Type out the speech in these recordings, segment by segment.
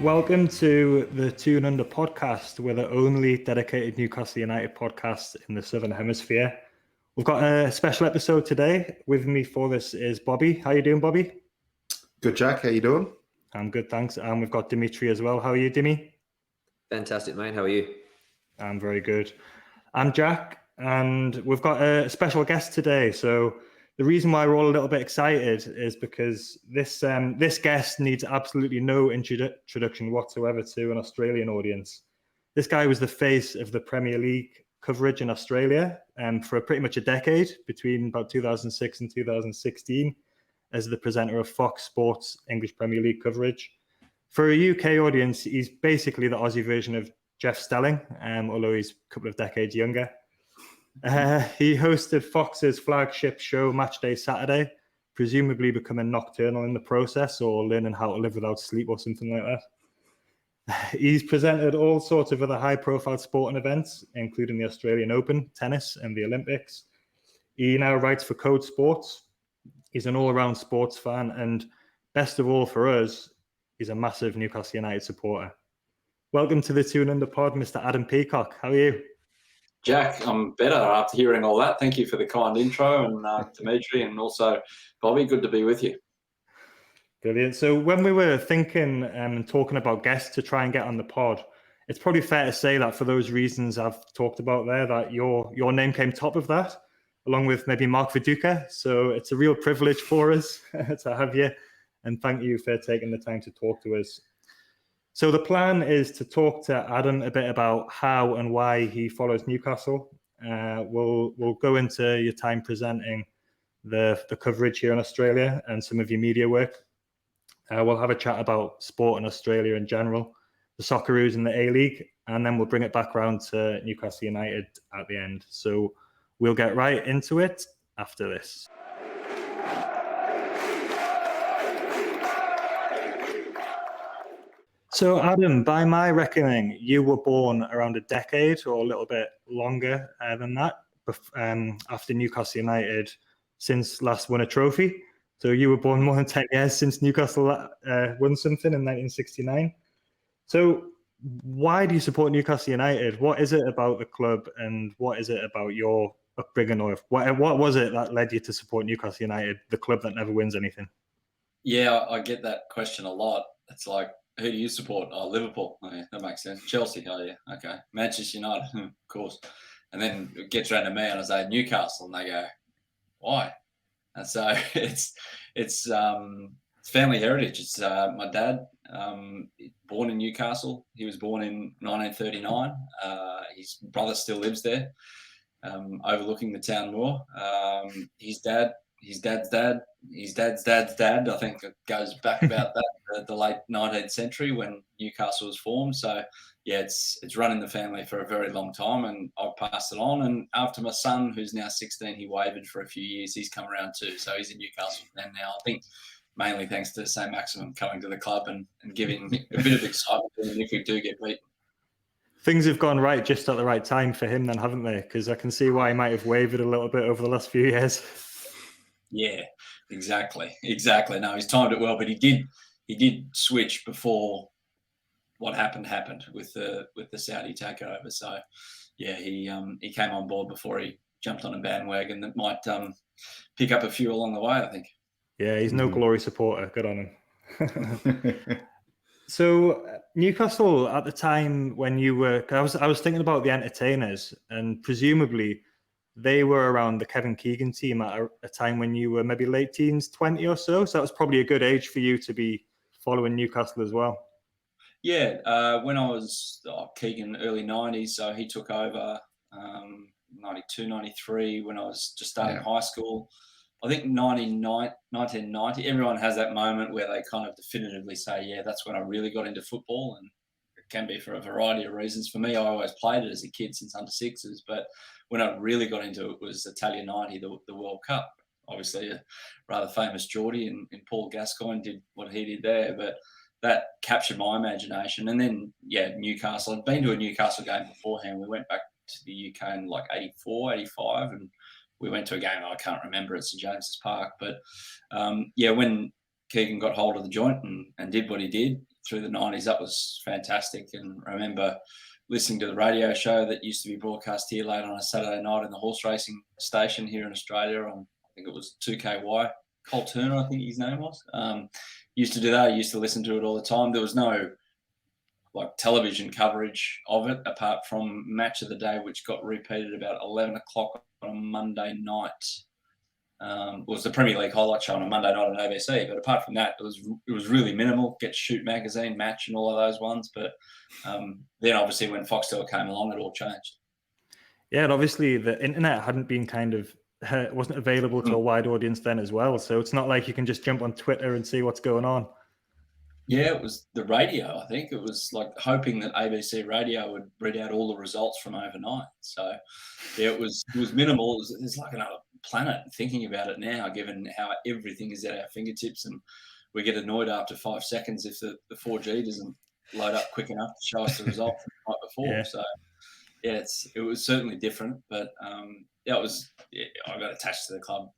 Welcome to the Tune Under podcast. We're the only dedicated Newcastle United podcast in the Southern Hemisphere. We've got a special episode today. With me for this is Bobby. How you doing, Bobby? Good, Jack. How you doing? I'm good, thanks. And we've got Dimitri as well. How are you, Dimi? Fantastic, mate. How are you? I'm very good. I'm Jack, and we've got a special guest today. So the reason why we're all a little bit excited is because this guest needs absolutely no introduction whatsoever to an Australian audience. This guy was the face of the Premier League coverage in Australia for pretty much a decade, between about 2006 and 2016, as the presenter of Fox Sports English Premier League coverage. For a UK audience, he's basically the Aussie version of Jeff Stelling, although he's a couple of decades younger. He hosted Fox's flagship show, Matchday Saturday, presumably becoming nocturnal in the process or learning how to live without sleep or something like that. He's presented all sorts of other high-profile sporting events, including the Australian Open, tennis, and the Olympics. He now writes for Code Sports. He's an all-around sports fan, and best of all for us, he's a massive Newcastle United supporter. Welcome to the Tune Under pod, Mr. Adam Peacock. How are you? Jack, I'm better after hearing all that. Thank you for the kind intro, and Dimitri, and also Bobby, good to be with you. Brilliant. So when we were thinking and talking about guests to try and get on the pod, it's probably fair to say that for those reasons I've talked about there, that your name came top of that, along with maybe Mark Viduka. So it's a real privilege for us to have you, and thank you for taking the time to talk to us. So the plan is to talk to Adam a bit about how and why he follows Newcastle. We'll go into your time presenting the coverage here in Australia and some of your media work. We'll have a chat about sport in Australia in general, the Socceroos in the A-League, and then we'll bring it back around to Newcastle United at the end. So we'll get right into it after this. So, Adam, by my reckoning, you were born around a decade or a little bit longer than that after Newcastle United since last won a trophy. So you were born more than 10 years since Newcastle won something in 1969. So why do you support Newcastle United? What is it about the club, and what is it about your upbringing? Or what was it that led you to support Newcastle United, the club that never wins anything? Yeah, I get that question a lot. It's like, who do you support? Oh, Liverpool. Oh, yeah, that makes sense. Chelsea. Oh, yeah. Okay. Manchester United. Of course. And then it gets around to me and I say Newcastle, and they go, why? And so it's family heritage. It's my dad, born in Newcastle. He was born in 1939. His brother still lives there, overlooking the town moor. His dad's dad, I think it goes back about the late 19th century when Newcastle was formed. So yeah, it's run in the family for a very long time, and I've passed it on. And after my son, who's now 16, he wavered for a few years, he's come around too. So he's a Newcastle fan now. I think mainly thanks to St. Maximum coming to the club and giving a bit of excitement to him if we do get beaten. Things have gone right just at the right time for him then, haven't they? Because I can see why he might have wavered a little bit over the last few years. Yeah, exactly. No, he's timed it well, but he did switch before what happened with the Saudi takeover. So yeah, he came on board before he jumped on a bandwagon that might pick up a few along the way, I think. Yeah, he's no glory supporter. Good on him. So Newcastle at the time when you were, I was thinking about the entertainers, and presumably they were around the Kevin Keegan team at a time when you were maybe late teens, 20 or so. So that was probably a good age for you to be following Newcastle as well. Yeah, when I was Keegan, early 90s, so he took over 92, 93 when I was just starting high school. I think 1990, everyone has that moment where they kind of definitively say, yeah, that's when I really got into football, and it can be for a variety of reasons. For me, I always played it as a kid since under sixes, but when I really got into it was Italia 90, the World Cup. Obviously, a rather famous Geordie and Paul Gascoigne did what he did there, but that captured my imagination. And then, yeah, Newcastle. I'd been to a Newcastle game beforehand. We went back to the UK in like 84, 85, and we went to a game I can't remember at St James's Park. But, yeah, when Keegan got hold of the joint and did what he did, through the 90s. That was fantastic. And I remember listening to the radio show that used to be broadcast here late on a Saturday night in the horse racing station here in Australia on, I think it was 2KY. Cole Turner, I think his name was. Used to do that. I used to listen to it all the time. There was no like television coverage of it apart from Match of the Day, which got repeated about 11 o'clock on a Monday night. It was the Premier League highlight show on a Monday night on ABC, but apart from that, it was really minimal. Get Shoot Magazine, Match, and all of those ones. But then obviously when Foxtel came along, it all changed. Yeah, and obviously the internet hadn't been wasn't available to a wide audience then as well. So it's not like you can just jump on Twitter and see what's going on. Yeah, it was the radio. I think it was like hoping that ABC Radio would read out all the results from overnight. So yeah, it was minimal. It's like another planet thinking about it now, given how everything is at our fingertips, and we get annoyed after 5 seconds if the 4G doesn't load up quick enough to show us the result from the night before. Yeah. So yeah, it was certainly different, but I got attached to the club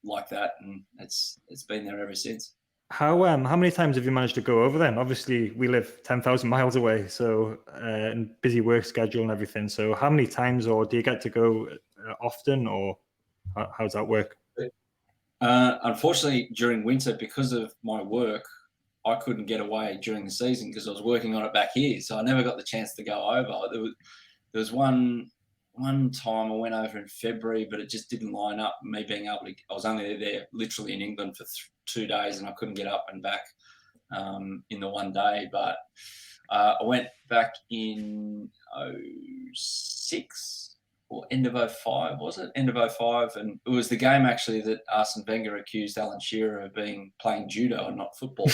like that, and it's been there ever since. How many times have you managed to go over then? Obviously, we live 10,000 miles away, so and busy work schedule and everything. So how many times, or do you get to go often, or how does that work? Unfortunately, during winter, because of my work, I couldn't get away during the season because I was working on it back here. So I never got the chance to go over. There was one time I went over in February, but it just didn't line up. Me being able to, I was only there literally in England for 2 days, and I couldn't get up and back in the one day. But I went back in 06 or end of 05, was it? End of 05, and it was the game actually that Arsene Wenger accused Alan Shearer of playing judo and not football.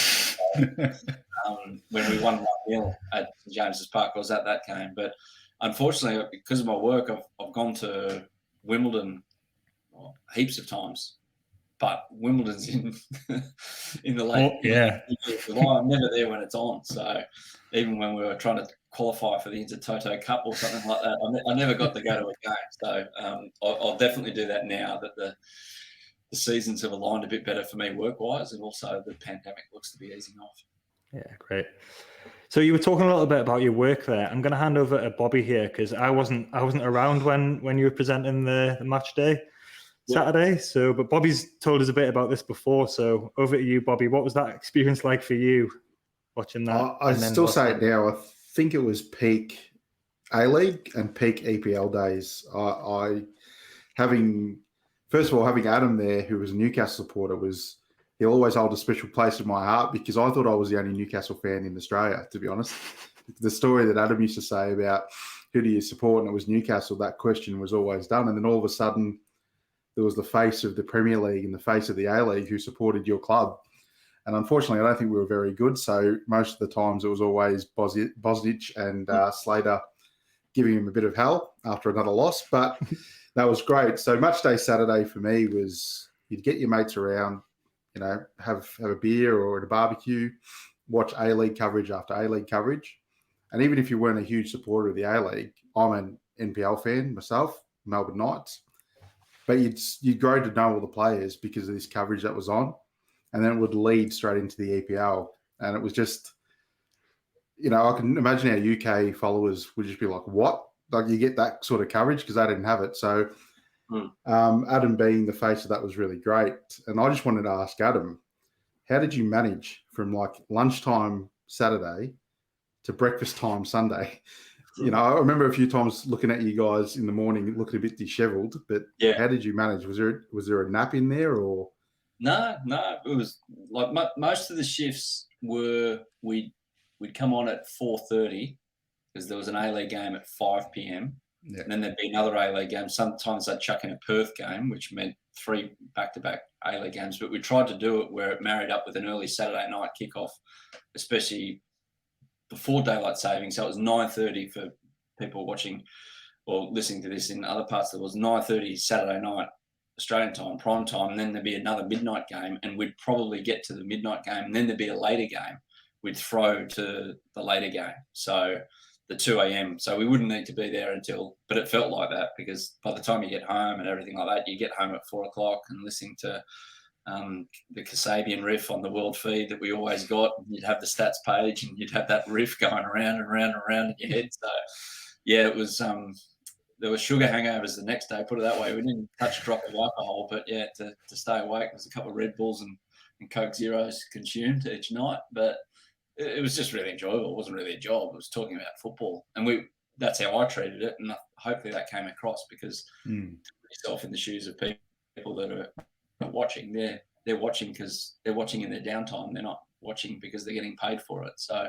When we won 1-0 at St James's Park, I was at that game, but unfortunately, because of my work, I've gone to Wimbledon heaps of times, but Wimbledon's in the late July. I'm never there when it's on. So even when we were trying to qualify for the Intertoto Cup or something like that, I never got to go to a game. So I'll definitely do that now that the seasons have aligned a bit better for me work-wise, and also the pandemic looks to be easing off. Yeah, great. So you were talking a little bit about your work there. I'm going to hand over to Bobby here because I wasn't around when you were presenting the match day Saturday. So, but Bobby's told us a bit about this before. So over to you, Bobby. What was that experience like for you watching that? I still say it now. I think it was peak A-League and peak EPL days. First of all, having Adam there, who was a Newcastle supporter, he'll always hold a special place in my heart because I thought I was the only Newcastle fan in Australia, to be honest. The story that Adam used to say about who do you support, and it was Newcastle, that question was always done. And then all of a sudden, there was the face of the Premier League and the face of the A-League who supported your club. And unfortunately, I don't think we were very good. So most of the times it was always Bosnich and Slater giving him a bit of hell after another loss. But that was great. So match day Saturday for me was you'd get your mates around, have a beer or at a barbecue, watch A-League coverage after A-League coverage. And even if you weren't a huge supporter of the A-League, I'm an NPL fan myself, Melbourne Knights. But you'd grow to know all the players because of this coverage that was on. And then it would lead straight into the EPL. And it was just, I can imagine our UK followers would just be like, what? Like you get that sort of coverage because they didn't have it. So Adam being the face of that was really great. And I just wanted to ask Adam, how did you manage from like lunchtime Saturday to breakfast time Sunday? I remember a few times looking at you guys in the morning looking a bit disheveled, but how did you manage? Was there a nap in there or? No, it was like most of the shifts were we'd come on at 4:30 because there was an A-League game at 5 p.m. Yeah. And then there'd be another A-League game. Sometimes they'd chuck in a Perth game, which meant 3 back-to-back A-League games. But we tried to do it where it married up with an early Saturday night kickoff, especially before daylight saving. So it was 9:30 for people watching or listening to this in other parts of the world. It was 9:30 Saturday night, Australian time, prime time, and then there'd be another midnight game, and we'd probably get to the midnight game, and then there'd be a later game. We'd throw to the later game, so the 2 a.m. So we wouldn't need to be there but it felt like that because by the time you get home and everything like that, you get home at 4 o'clock and listening to the Kasabian riff on the world feed that we always got. You'd have the stats page and you'd have that riff going around and around and around in your head. So, yeah, it was there were sugar hangovers the next day, put it that way. We didn't touch a drop of alcohol, but yeah, to stay awake, there was a couple of Red Bulls and Coke Zeros consumed each night. But it was just really enjoyable. It wasn't really a job. It was talking about football. And that's how I treated it. And hopefully that came across, because yourself in the shoes of people that are watching, they're watching because they're watching in their downtime. They're not watching because they're getting paid for it. So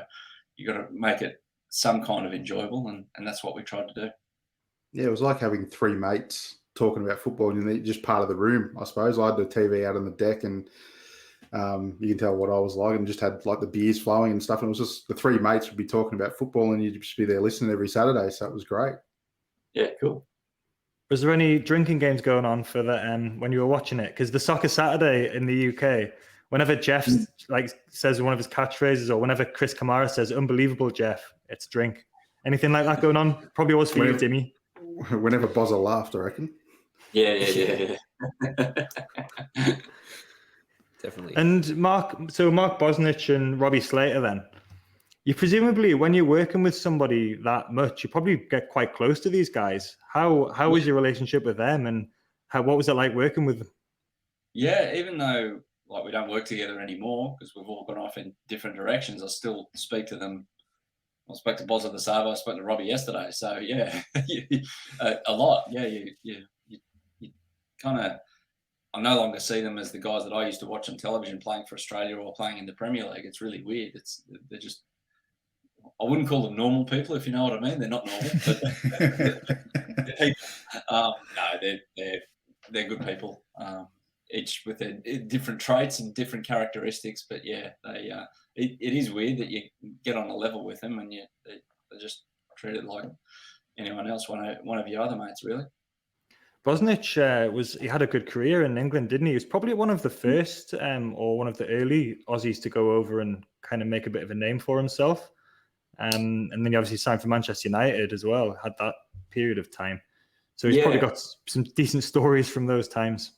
you got to make it some kind of enjoyable. And that's what we tried to do. Yeah, it was like having three mates talking about football, and they're just part of the room, I suppose. I had the TV out on the deck, and you can tell what I was like, and just had like the beers flowing and stuff. And it was just the three mates would be talking about football, and you'd just be there listening every Saturday. So it was great. Yeah, cool. Was there any drinking games going on for the when you were watching it? Because the Soccer Saturday in the UK, whenever Jeff says one of his catchphrases, or whenever Chris Kamara says "Unbelievable, Jeff," it's drink. Anything like that going on? Probably always for you, Dimi. Whenever Bozza laughed, I reckon. Yeah. Definitely. And Mark Bosnich and Robbie Slater, then, you presumably, when you're working with somebody that much, you probably get quite close to these guys. How was your relationship with them, and what was it like working with them? Yeah, even though we don't work together anymore because we've all gone off in different directions, I still speak to them. I spoke to Bozza the Savo. I spoke to Robbie yesterday. So yeah, a lot. Yeah, you kind of. I no longer see them as the guys that I used to watch on television playing for Australia or playing in the Premier League. It's really weird. They're just. I wouldn't call them normal people, if you know what I mean. They're not normal, but they're people. No, they're good people. Each with their different traits and different characteristics. But yeah, it is weird that you get on a level with them and they just treat it like anyone else, one of your other mates, really. Bosnich he had a good career in England, didn't he? He was probably one of the first or one of the early Aussies to go over and kind of make a bit of a name for himself. And then he obviously signed for Manchester United as well, had that period of time. So he's probably got some decent stories from those times.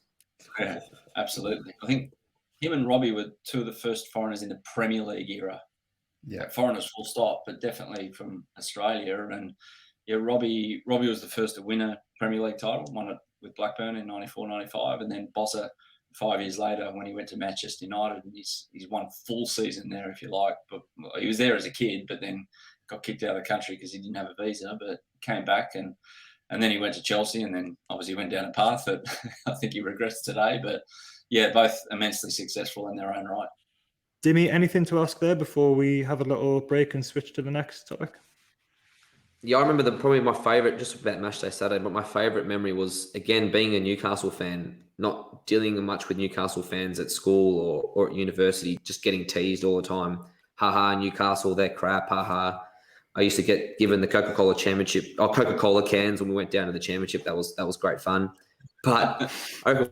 Yeah, absolutely. I think him and Robbie were two of the first foreigners in the Premier League era. Yeah, foreigners full stop, but definitely from Australia. And yeah, Robbie was the first to win a Premier League title, won it with Blackburn in 94-95, and then Bozza 5 years later when he went to Manchester United, and he's won full season there, if you like. But he was there as a kid, but then got kicked out of the country because he didn't have a visa, but came back and then he went to Chelsea, and then obviously went down a path that I think he regrets today. But yeah, both immensely successful in their own right. Dimi, anything to ask there before we have a little break and switch to the next topic? Yeah, I remember probably my favourite, just about Matchday Saturday, but my favourite memory was, again, being a Newcastle fan, not dealing much with Newcastle fans at school or at university, just getting teased all the time. Ha, Newcastle, they're crap, ha. I used to get given the Coca-Cola Championship, or Coca-Cola cans when we went down to the Championship. That was great fun. But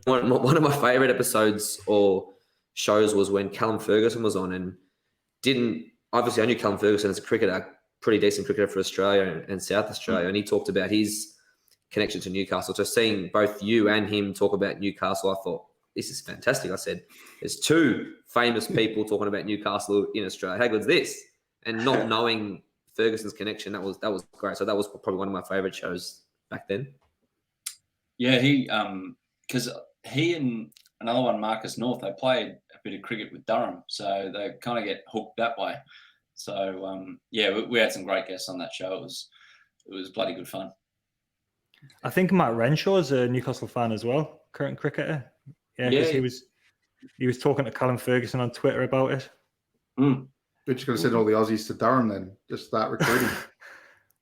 one of my favourite episodes or shows was when Callum Ferguson was on, and obviously I knew Callum Ferguson as a cricketer, pretty decent cricketer for Australia and South Australia, and he talked about his connection to Newcastle. So seeing both you and him talk about Newcastle, I thought, this is fantastic. I said, there's two famous people talking about Newcastle in Australia. How good's this? And not knowing Ferguson's connection, that was great. So that was probably one of my favourite shows back then. Yeah, because he and another one, Marcus North, they played a bit of cricket with Durham, so they kind of get hooked that way. So we had some great guests on that show. It was bloody good fun. I think Matt Renshaw's a Newcastle fan as well, current cricketer. Yeah, because he was talking to Callum Ferguson on Twitter about it. But you could have sent all the Aussies to Durham then, just start recruiting.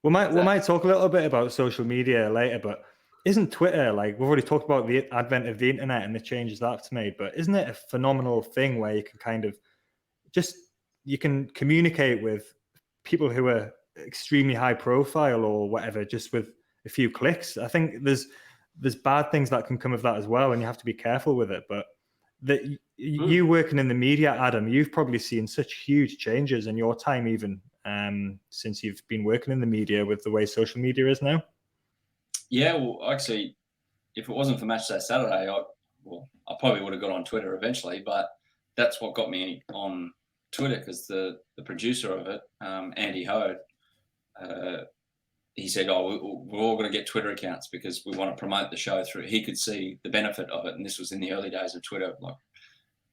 we might talk a little bit about social media later, but isn't Twitter, like, we've already talked about the advent of the internet and the changes that's made, but isn't it a phenomenal thing where you can kind of you can communicate with people who are extremely high profile or whatever, just with a few clicks? I think there's bad things that can come of that as well, and you have to be careful with it. But you working in the media, Adam, you've probably seen such huge changes in your time, even since you've been working in the media, with the way social media is now. Yeah, well, actually, if it wasn't for Matchday Saturday, I probably would have got on Twitter eventually, but that's what got me on Twitter, because the producer of it, Andy Hode, he said, "Oh, we're all going to get Twitter accounts because we want to promote the show through." He could see the benefit of it, and this was in the early days of Twitter, like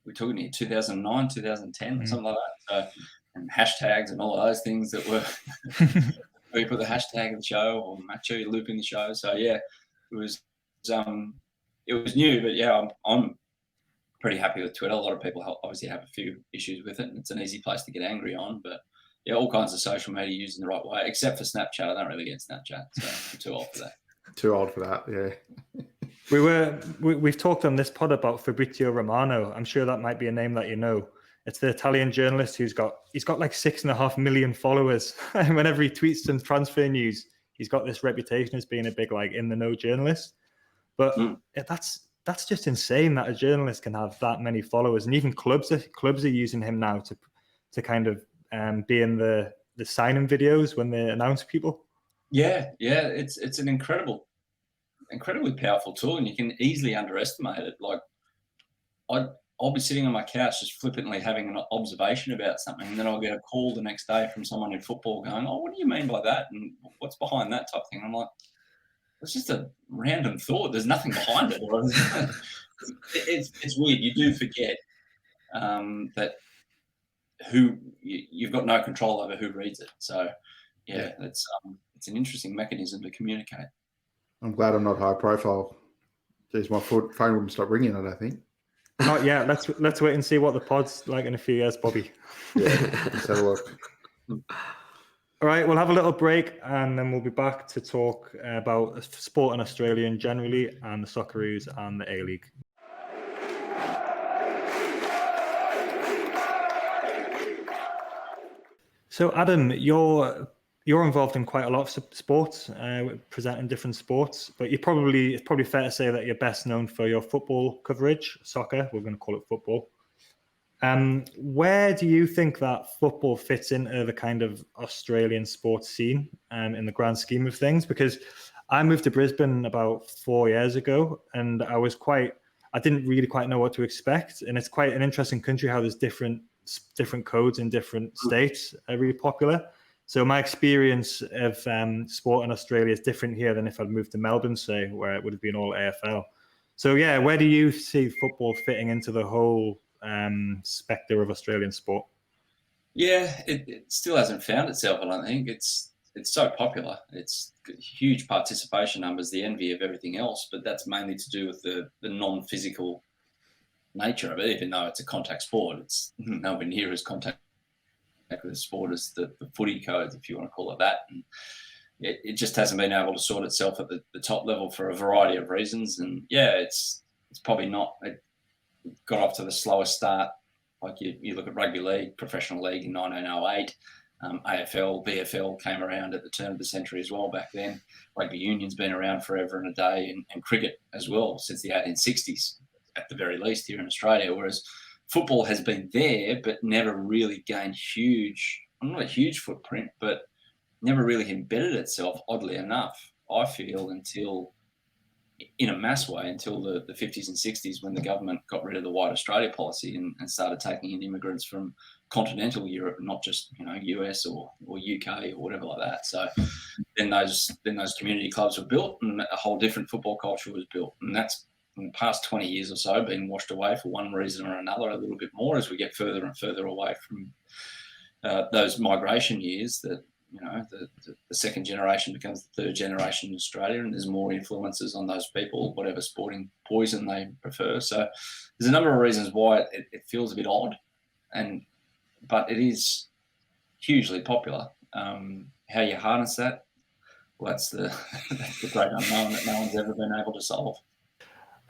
we're talking here 2009, 2010, or something like that. So, and hashtags and all of those things that were we put the hashtag in the show, or Macho loop in the show. So yeah, it was new, but yeah, I'm pretty happy with Twitter. A lot of people obviously have a few issues with it, and it's an easy place to get angry on. But yeah, all kinds of social media used in the right way, except for Snapchat. I don't really get Snapchat, so I'm too old for that. Too old for that, yeah. We've talked on this pod about Fabrizio Romano. I'm sure that might be a name that you know. It's the Italian journalist he's got like 6.5 million followers. And whenever he tweets some transfer news, he's got this reputation as being a big like in the know journalist. But that's just insane that a journalist can have that many followers, and even clubs are using him now to kind of be in the signing videos when they announce people. Yeah, it's an incredibly powerful tool, and you can easily underestimate it. Like I'll be sitting on my couch just flippantly having an observation about something, and then I'll get a call the next day from someone in football going, "Oh, what do you mean by that? And what's behind that?" type thing. I'm like, it's just a random thought. There's nothing behind it. It's weird. You do forget that you've got no control over who reads it. So yeah, it's an interesting mechanism to communicate. I'm glad I'm not high profile. Geez, my phone wouldn't stop ringing, I don't think. Not yet. Let's wait and see what the pod's like in a few years, Bobby. Yeah, let's have a look. All right, we'll have a little break, and then we'll be back to talk about sport in Australia in generally, and the Socceroos and the A-League. So, Adam, you're involved in quite a lot of sports, presenting different sports, but it's probably fair to say that you're best known for your football coverage, soccer. We're going to call it football. Where do you think that football fits into the kind of Australian sports scene in the grand scheme of things? Because I moved to Brisbane about 4 years ago, and I didn't really quite know what to expect. And it's quite an interesting country how there's different codes in different states are really popular. So my experience of sport in Australia is different here than if I'd moved to Melbourne, say, where it would have been all AFL. So yeah, where do you see football fitting into the whole spectre of Australian sport? Yeah, it still hasn't found itself. I don't think it's so popular. It's huge participation numbers, the envy of everything else, but that's mainly to do with the non-physical nature of it. Even though it's a contact sport, it's nowhere near as contact with the sport as the footy codes, if you want to call it that. And it just hasn't been able to sort itself at the top level for a variety of reasons. And yeah, it's probably not. It got off to the slowest start. Like you look at rugby league, professional league in 1908. AFL, VFL came around at the turn of the century as well back then. Rugby union's been around forever and a day, and cricket as well since the 1860s at the very least here in Australia, whereas football has been there but never really gained not a huge footprint, but never really embedded itself, oddly enough, I feel, in a mass way until the 50s and 60s, when the government got rid of the White Australia policy and started taking in immigrants from continental Europe, not just US or UK or whatever like that. So then those community clubs were built, and a whole different football culture was built, and that's in the past 20 years or so been washed away for one reason or another a little bit more as we get further and further away from those migration years. That the second generation becomes the third generation in Australia, and there's more influences on those people, whatever sporting poison they prefer. So there's a number of reasons why it feels a bit odd, but it is hugely popular. How you harness that, well, that's the great unknown that no one's ever been able to solve.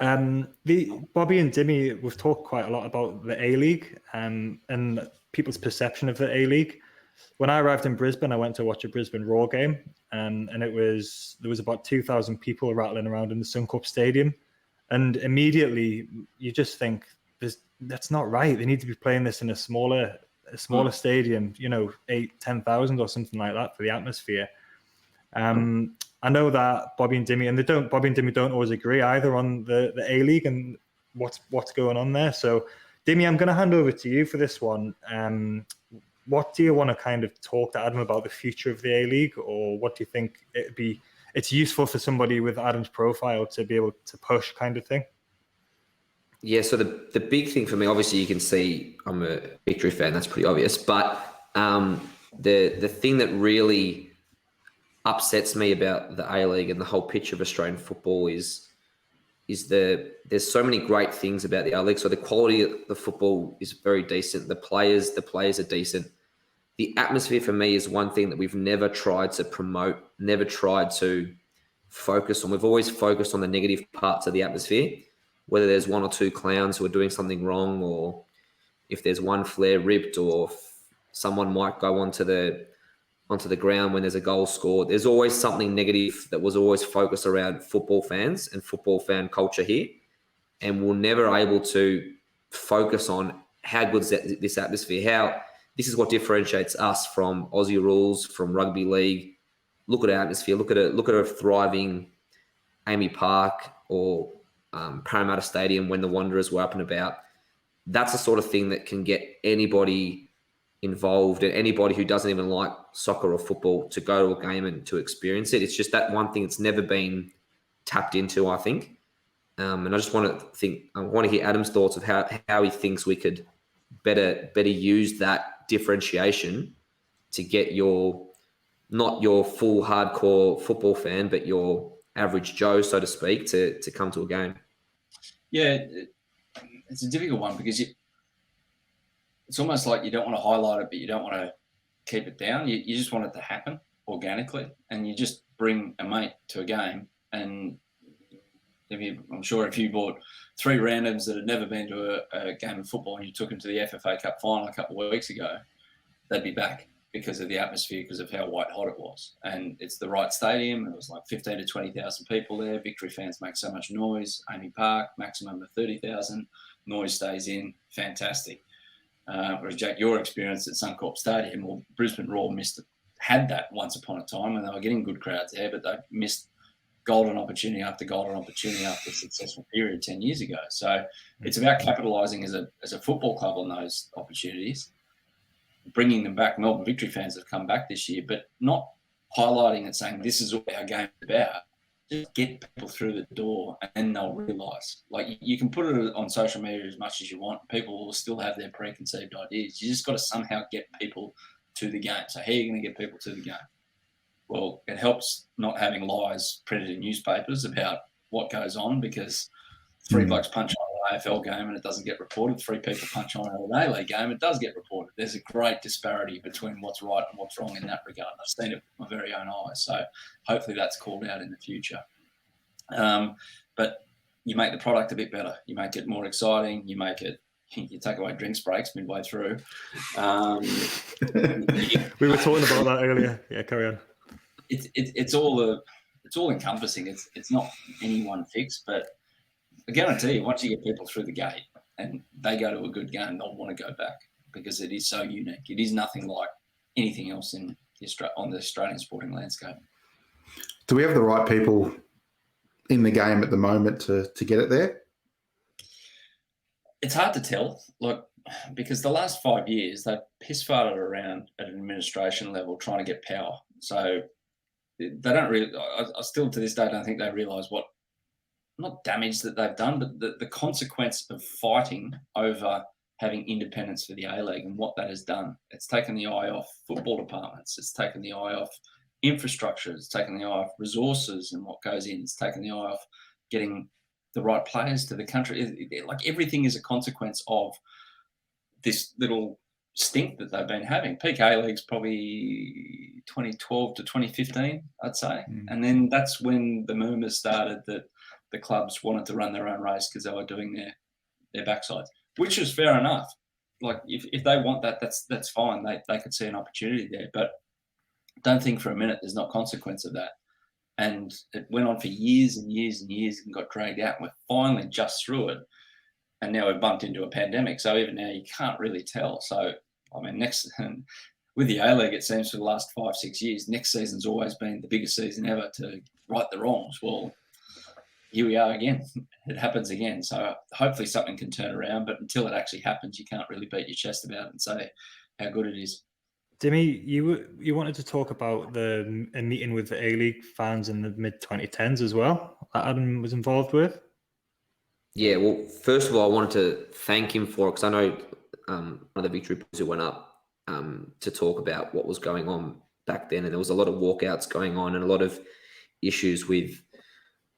The Bobby and Dimi, we've talked quite a lot about the A-League and people's perception of the A-League. When I arrived in Brisbane, I went to watch a Brisbane Roar game, and there was about 2,000 people rattling around in the Suncorp Stadium, and immediately you just think that's not right. They need to be playing this in a smaller stadium, 8,000-10,000 or something like that for the atmosphere. I know that Bobby and Dimi don't always agree either on the A-League, and what's going on there. So, Dimi, I'm going to hand over to you for this one. What do you want to kind of talk to Adam about the future of the A-League, or what do you think it's useful for somebody with Adam's profile to be able to push, kind of thing? Yeah, so the big thing for me, obviously you can see I'm a Victory fan, that's pretty obvious, but the thing that really upsets me about the A-League and the whole picture of Australian football is there's so many great things about the A-League. So the quality of the football is very decent. The players are decent. The atmosphere for me is one thing that we've never tried to promote, never tried to focus on. We've always focused on the negative parts of the atmosphere, whether there's one or two clowns who are doing something wrong, or if there's one flare ripped, or someone might go onto the ground when there's a goal scored. There's always something negative that was always focused around football fans and football fan culture here. And we're never able to focus on how good is this atmosphere, how this is what differentiates us from Aussie rules, from rugby league. Look at our atmosphere. Look at a thriving Amy Park or Parramatta Stadium when the Wanderers were up and about. That's the sort of thing that can get anybody involved, and anybody who doesn't even like soccer or football to go to a game and to experience it. It's just that one thing that's never been tapped into, I think. And I just want to hear Adam's thoughts of how he thinks we could better use that differentiation to get not your full hardcore football fan, but your average Joe, so to speak, to come to a game. Yeah, it's a difficult one because it's almost like you don't want to highlight it, but you don't want to keep it down. You just want it to happen organically, and you just bring a mate to a game. And I'm sure if you bought 3 randoms that had never been to a game of football and you took them to the FFA Cup final a couple of weeks ago, they'd be back because of the atmosphere, because of how white hot it was. And it's the right stadium. It was like 15 to 20,000 people there. Victory fans make so much noise. Amy Park, maximum of 30,000. Noise stays in. Fantastic. Whereas, Jack, your experience at Suncorp Stadium, or Brisbane Roar had that once upon a time, and they were getting good crowds there, but they missed golden opportunity after golden opportunity after a successful period 10 years ago. So it's about capitalising as a football club on those opportunities, bringing them back. Melbourne Victory fans have come back this year, but not highlighting and saying this is what our game is about. Just get people through the door, and then they'll realise. Like, you can put it on social media as much as you want. People will still have their preconceived ideas. You just got to somehow get people to the game. So how are you going to get people to the game? Well, it helps not having lies printed in newspapers about what goes on, because 3 blokes punch on an AFL game and it doesn't get reported. 3 people punch on an A-League game, it does get reported. There's a great disparity between what's right and what's wrong in that regard. I've seen it with my very own eyes. So hopefully that's called out in the future. But you make the product a bit better. You make it more exciting. You take away drinks breaks midway through. We were talking about that earlier. Yeah, carry on. It's all encompassing. It's not any one fix, but I guarantee you, once you get people through the gate and they go to a good game, they'll want to go back, because it is so unique. It is nothing like anything else on the Australian sporting landscape. Do we have the right people in the game at the moment to get it there? It's hard to tell, because the last 5 years they've piss-farted around at an administration level trying to get power. So they don't really. I still to this day don't think they realise what, not damage that they've done, but the consequence of fighting over having independence for the A-League and what that has done. It's taken the eye off football departments. It's taken the eye off infrastructure. It's taken the eye off resources and what goes in. It's taken the eye off getting the right players to the country. Like, everything is a consequence of this little stink that they've been having. Peak A-League's probably 2012 to 2015, I'd say. And then that's when the murmurs started that the clubs wanted to run their own race because they were doing their backsides, which is fair enough. Like, if they want that, that's fine. They could see an opportunity there. But don't think for a minute there's not consequence of that. And it went on for years and years and years and got dragged out. We're finally just through it. And now we've bumped into a pandemic. So even now you can't really tell. So, I mean, with the A-League, it seems for the last 5-6 years, next season's always been the biggest season ever to right the wrongs. Well, here we are again. It happens again. So hopefully something can turn around. But until it actually happens, you can't really beat your chest about it and say how good it is. Dimi, you wanted to talk about a meeting with the A-League fans in the mid-2010s as well that Adam was involved with. Yeah, well, first of all, I wanted to thank him for it, because I know one of the Victory boys who went up to talk about what was going on back then, and there was a lot of walkouts going on and a lot of issues with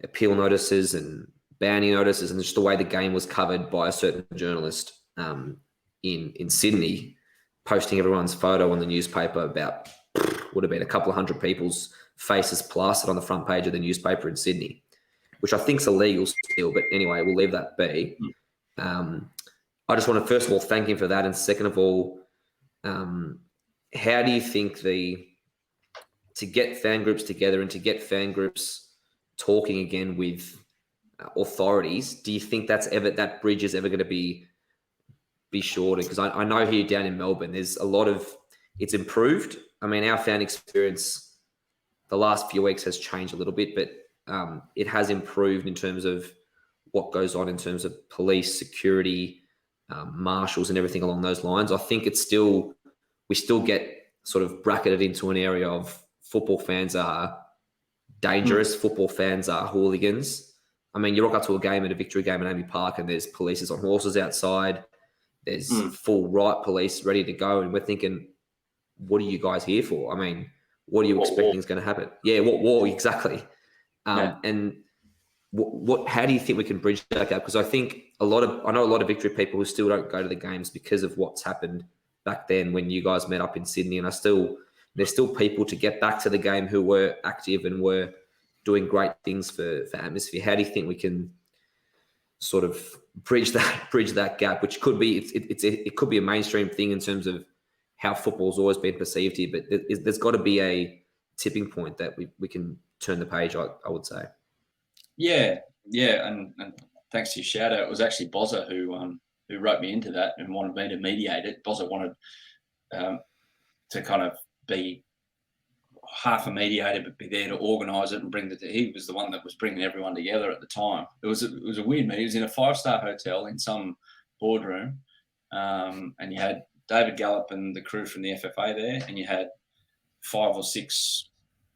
appeal notices and banning notices, and just the way the game was covered by a certain journalist in Sydney, posting everyone's photo on the newspaper about, would have been a couple of hundred people's faces plastered on the front page of the newspaper in Sydney, which I think is illegal still. But anyway, we'll leave that be. I just want to, first of all, thank him for that. And second of all, how do you think to get fan groups together and to get fan groups talking again with authorities, do you think that bridge is ever going to be shorter? Because I know here down in Melbourne, there's a lot of, it's improved. I mean, our fan experience the last few weeks has changed a little bit, but it has improved in terms of what goes on in terms of police, security, marshals and everything along those lines. I think we still get sort of bracketed into an area of football fans are dangerous, football fans are hooligans. I mean, you rock up to a game at a Victory game at Amy Park and there's police on horses outside. There's full riot police ready to go. And we're thinking, what are you guys here for? I mean, what are you expecting is going to happen? Yeah, what war? Exactly. And how do you think we can bridge that gap? Because I think I know a lot of Victory people who still don't go to the games because of what's happened back then when you guys met up in Sydney. And there's still people to get back to the game who were active and were doing great things for atmosphere. How do you think we can sort of bridge that gap, which could be it could be a mainstream thing in terms of how football's always been perceived here, but there's got to be a tipping point that we can turn the page, I would say. Yeah, and thanks to your shout out, it was actually Bozza who wrote me into that and wanted me to mediate it. Bozza wanted to kind of be half a mediator, but be there to organise it and he was the one that was bringing everyone together at the time. It was a weird meeting. He was in a 5-star hotel in some boardroom, and you had David Gallup and the crew from the FFA there, and you had 5 or 6.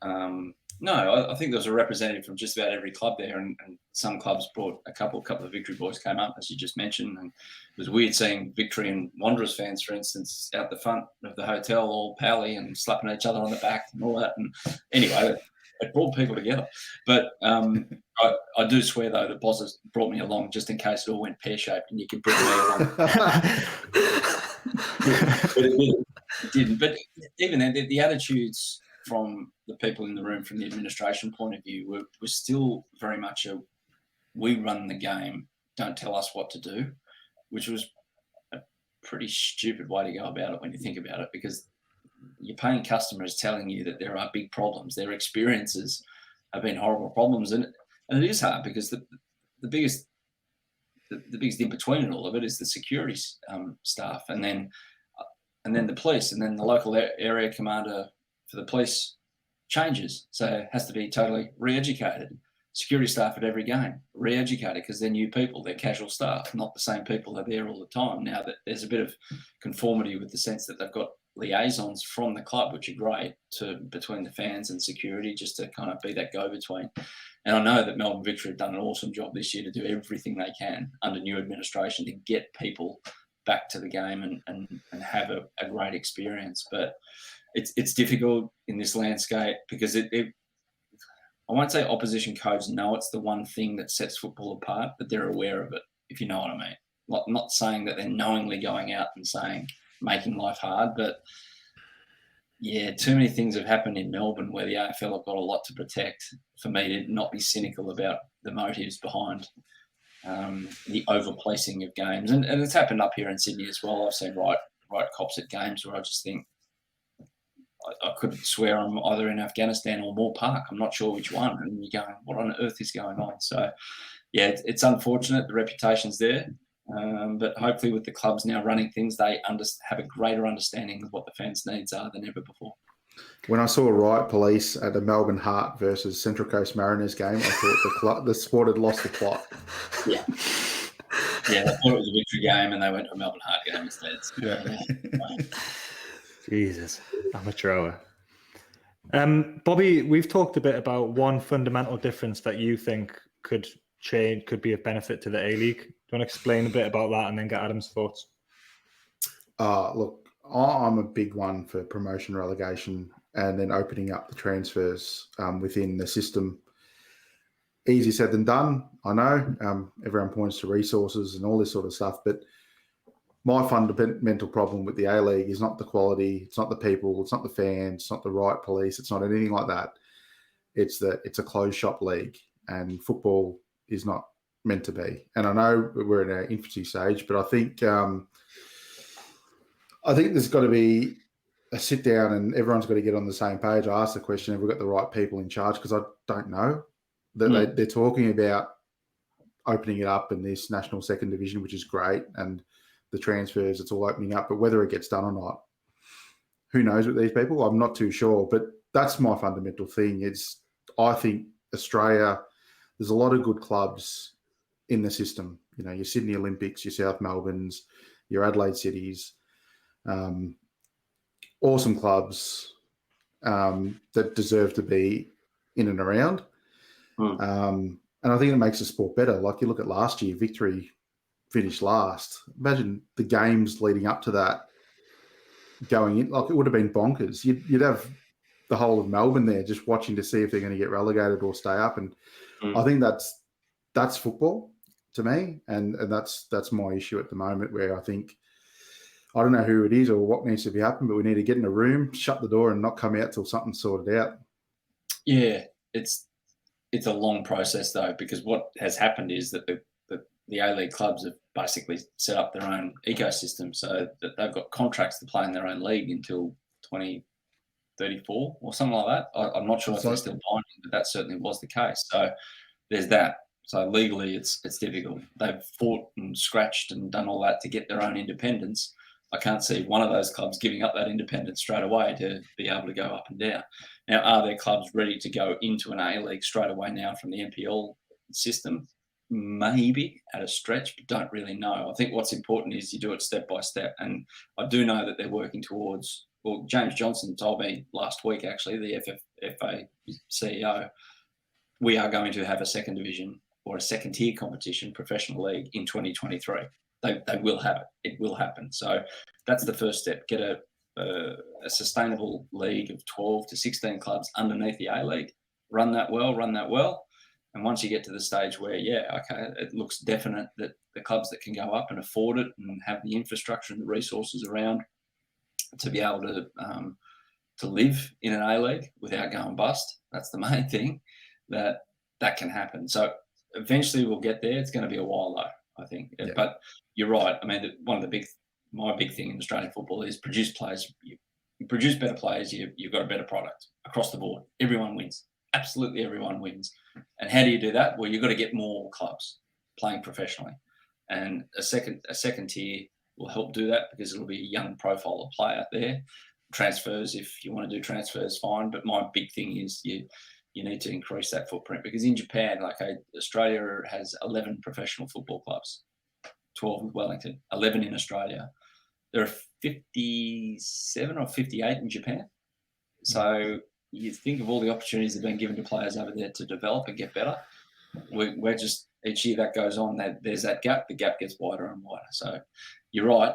I think there was a representative from just about every club there, and some clubs brought a couple of Victory boys came up, as you just mentioned, and it was weird seeing Victory and Wanderers fans, for instance, out the front of the hotel, all pally and slapping each other on the back and all that. And anyway, it brought people together. But I do swear, though, that Boz has brought me along just in case it all went pear-shaped and you could bring me along. But it didn't. But even then, the attitudes from the people in the room, from the administration point of view, were still very much we run the game, don't tell us what to do, which was a pretty stupid way to go about it when you think about it, because you're paying customers telling you that there are big problems. Their experiences have been horrible problems, and it is hard because the biggest in between all of it is the security staff, and then the police, and then the local area commander for the police changes, so it has to be totally re-educated. Security staff at every game, re-educated, because they're new people, they're casual staff, not the same people that are there all the time. Now that there's a bit of conformity with the sense that they've got liaisons from the club, which are great, between the fans and security, just to kind of be that go-between. And I know that Melbourne Victory have done an awesome job this year to do everything they can under new administration to get people back to the game and have a great experience. But it's difficult in this landscape because I won't say opposition codes know it's the one thing that sets football apart, but they're aware of it, if you know what I mean. Not saying that they're knowingly going out and making life hard, but yeah, too many things have happened in Melbourne where the AFL have got a lot to protect for me to not be cynical about the motives behind the overplacing of games. And it's happened up here in Sydney as well. I've seen right cops at games where I just think, I could swear I'm either in Afghanistan or Moore Park. I'm not sure which one. And you're going, what on earth is going on? So, yeah, it's unfortunate. The reputation's there. But hopefully with the clubs now running things, they have a greater understanding of what the fans' needs are than ever before. When I saw Riot Police at the Melbourne Heart versus Central Coast Mariners game, I thought the sport had lost the plot. Yeah. Yeah, they thought it was a victory game and they went to a Melbourne Heart game instead. So, yeah. Jesus, amateur hour. Bobby, we've talked a bit about one fundamental difference that you think could be of benefit to the A-League. Do you want to explain a bit about that and then get Adam's thoughts? Look, I'm a big one for promotion relegation and then opening up the transfers within the system. Easy said than done, I know. Everyone points to resources and all this sort of stuff, but my fundamental problem with the A-League is not the quality, it's not the people, it's not the fans, it's not the Riot Police, it's not anything like that. It's a closed shop league, and football is not meant to be. And I know we're in our infancy stage, but I think there's got to be a sit down and everyone's got to get on the same page. I asked the question, have we got the right people in charge? Because I don't know. They're talking about opening it up in this national second division, which is great, and the transfers, it's all opening up. But whether it gets done or not, who knows with these people? I'm not too sure. But that's my fundamental thing. I think Australia, there's a lot of good clubs in the system. You know, your Sydney Olympics, your South Melbournes, your Adelaide Cities, awesome clubs that deserve to be in and around. And I think it makes the sport better. Like you look at last year, Victory finished last. Imagine the games leading up to that going in. Like, it would have been bonkers. You'd have the whole of Melbourne there just watching to see if they're going to get relegated or stay up. And I think that's football to me. And that's my issue at the moment, where I think, I don't know who it is or what needs to be happening, but we need to get in a room, shut the door and not come out till something's sorted out. Yeah, it's a long process though, because what has happened is that the A-League clubs have basically set up their own ecosystem, so that they've got contracts to play in their own league until 2034 or something like that. I'm not sure if they're still binding, but that certainly was the case. So there's that. So legally, it's difficult. They've fought and scratched and done all that to get their own independence. I can't see one of those clubs giving up that independence straight away to be able to go up and down. Now, are there clubs ready to go into an A-League straight away now from the NPL system? Maybe at a stretch, but don't really know. I think what's important is you do it step by step. And I do know that they're working towards, well, James Johnson told me last week, actually, the FFA CEO, we are going to have a second division or a second tier competition, professional league in 2023. They will have it. It will happen. So that's the first step. Get a sustainable league of 12 to 16 clubs underneath the A-League. Run that well. And once you get to the stage where, it looks definite that the clubs that can go up and afford it and have the infrastructure and the resources around to be able to live in an A-League without going bust, that's the main thing, that can happen. So eventually we'll get there. It's going to be a while though, I think. Yeah. But you're right. I mean, my big thing in Australian football is produce players. You produce better players, you've got a better product across the board. Everyone wins. Absolutely everyone wins. And how do you do that? Well, you've got to get more clubs playing professionally. And a second tier will help do that, because it'll be a young profile of player there. Transfers, if you want to do transfers, fine. But my big thing is you need to increase that footprint, because in Japan, Australia has 11 professional football clubs, 12 with Wellington, 11 in Australia. There are 57 or 58 in Japan. So you think of all the opportunities that have been given to players over there to develop and get better. We're just, each year that goes on, there's that gap. The gap gets wider and wider. So you're right.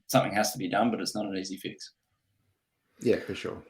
Something has to be done, but it's not an easy fix. Yeah, for sure.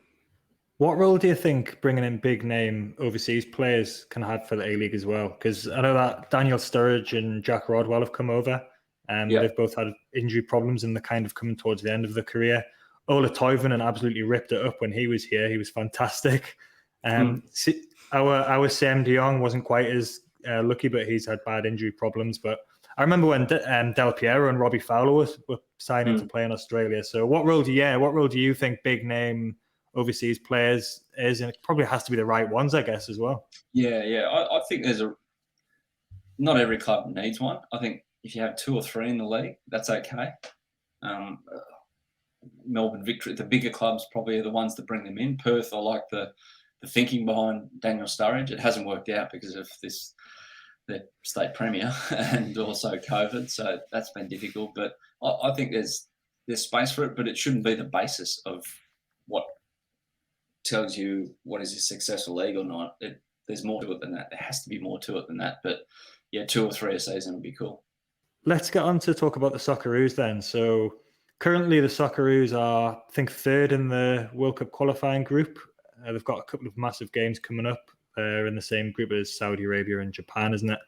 What role do you think bringing in big name overseas players can have for the A-League as well? Because I know that Daniel Sturridge and Jack Rodwell have come over. They've both had injury problems and they're kind of coming towards the end of their career. Ola Toivonen absolutely ripped it up when he was here. He was fantastic. Our Sam de Jong wasn't quite as lucky, but he's had bad injury problems. But I remember when Del Piero and Robbie Fowler were signing to play in Australia. So what role do you think big name overseas players is? And it probably has to be the right ones, I guess, as well. Yeah. I think not every club needs one. I think if you have 2 or 3 in the league, that's okay. Melbourne Victory, the bigger clubs probably are the ones that bring them in. Perth, I like the thinking behind Daniel Sturridge. It hasn't worked out because of the state premier and also COVID, so that's been difficult. But I think there's space for it, but it shouldn't be the basis of what tells you what is a successful league or not. There's more to it than that. There has to be more to it than that. But yeah, 2 or 3 a season would be cool. Let's get on to talk about the Socceroos then. So currently the Socceroos are, I think, 3rd in the World Cup qualifying group. They've got a couple of massive games coming up. They're in the same group as Saudi Arabia and Japan, isn't it?